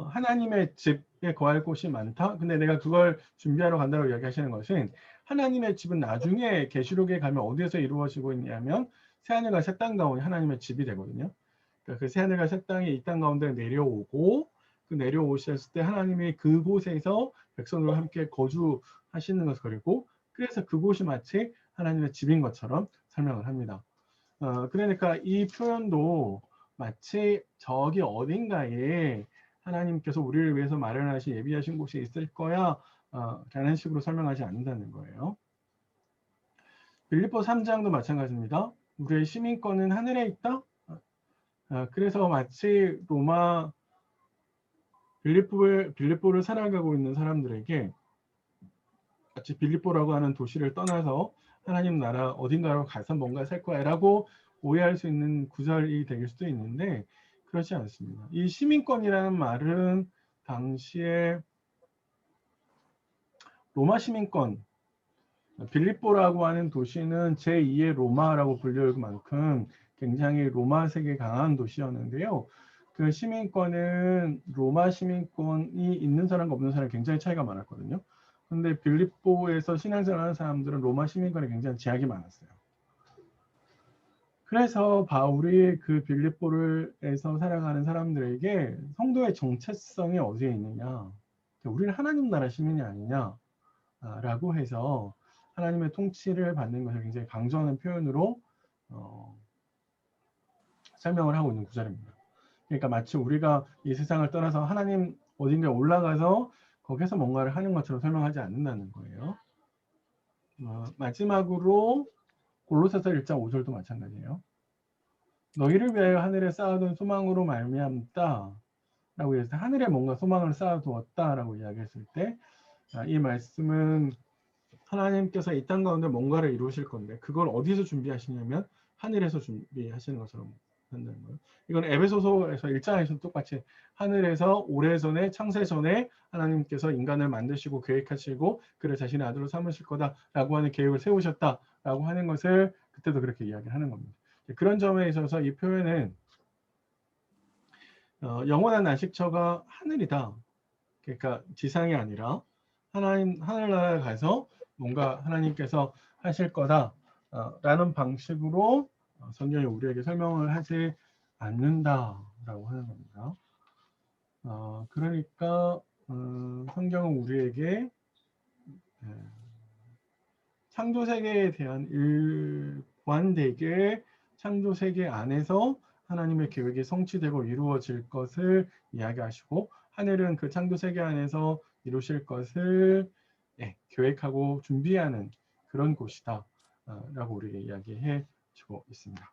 하나님의 집에 거할 곳이 많다. 근데 내가 그걸 준비하러 간다고 이야기하시는 것은 하나님의 집은 나중에 계시록에 가면 어디에서 이루어지고 있냐면 새하늘과 새 땅 가운데 하나님의 집이 되거든요. 그러니까 그 새하늘과 새 땅이 이 땅 가운데 내려오고 그 내려오셨을 때 하나님이 그곳에서 백성들과 함께 거주하시는 것을 그리고 그래서 그곳이 마치 하나님의 집인 것처럼 설명을 합니다. 그러니까 이 표현도 마치 저기 어딘가에 하나님께서 우리를 위해서 마련하신 예비하신 곳이 있을 거야 라는 식으로 설명하지 않는다는 거예요. 빌립보 3장도 마찬가지입니다. 우리의 시민권은 하늘에 있다. 그래서 마치 로마 빌립보를 살아가고 있는 사람들에게 마치 빌립보라고 하는 도시를 떠나서 하나님 나라 어딘가로 가서 뭔가 살 거야 라고 오해할 수 있는 구절이 될 수도 있는데 그렇지 않습니다. 이 시민권이라는 말은 당시에 로마 시민권, 빌립보라고 하는 도시는 제2의 로마라고 불릴 만큼 굉장히 로마색이 강한 도시였는데요. 그 시민권은 로마 시민권이 있는 사람과 없는 사람이 굉장히 차이가 많았거든요. 근데 빌립보에서 신앙생활하는 사람들은 로마 시민권에 굉장히 제약이 많았어요. 그래서 바울이 그 빌립보에서 살아가는 사람들에게 성도의 정체성이 어디에 있느냐, 우리는 하나님 나라 시민이 아니냐라고 해서 하나님의 통치를 받는 것을 굉장히 강조하는 표현으로 설명을 하고 있는 구절입니다. 그러니까 마치 우리가 이 세상을 떠나서 하나님 어딘가에 올라가서 거기서 뭔가를 하는 것처럼 설명하지 않는다는 거예요. 마지막으로 골로새서 1장 5절도 마찬가지예요. 너희를 위하여 하늘에 쌓아둔 소망으로 말미암다 라고 해서 하늘에 뭔가 소망을 쌓아두었다 라고 이야기했을 때 이 말씀은 하나님께서 이 땅 가운데 뭔가를 이루실 건데 그걸 어디서 준비하시냐면 하늘에서 준비하시는 것처럼 한다는 거예요. 이건 에베소서에서 1장에서 똑같이 하늘에서 오래전에 창세전에 하나님께서 인간을 만드시고 계획하시고 그를 자신의 아들로 삼으실 거다라고 하는 계획을 세우셨다라고 하는 것을 그때도 그렇게 이야기하는 겁니다. 그런 점에 있어서 이 표현은 영원한 안식처가 하늘이다. 그러니까 지상이 아니라 하늘나라에 가서 뭔가 하나님께서 하실 거다 라는 방식으로 성경이 우리에게 설명을 하지 않는다라고 하는 겁니다. 그러니까 성경은 우리에게 창조세계에 대한 일관되게 창조세계 안에서 하나님의 계획이 성취되고 이루어질 것을 이야기하시고 하늘은 그 창조세계 안에서 이루실 것을 계획하고 준비하는 그런 곳이다 라고 우리에게 이야기해 주고 있습니다.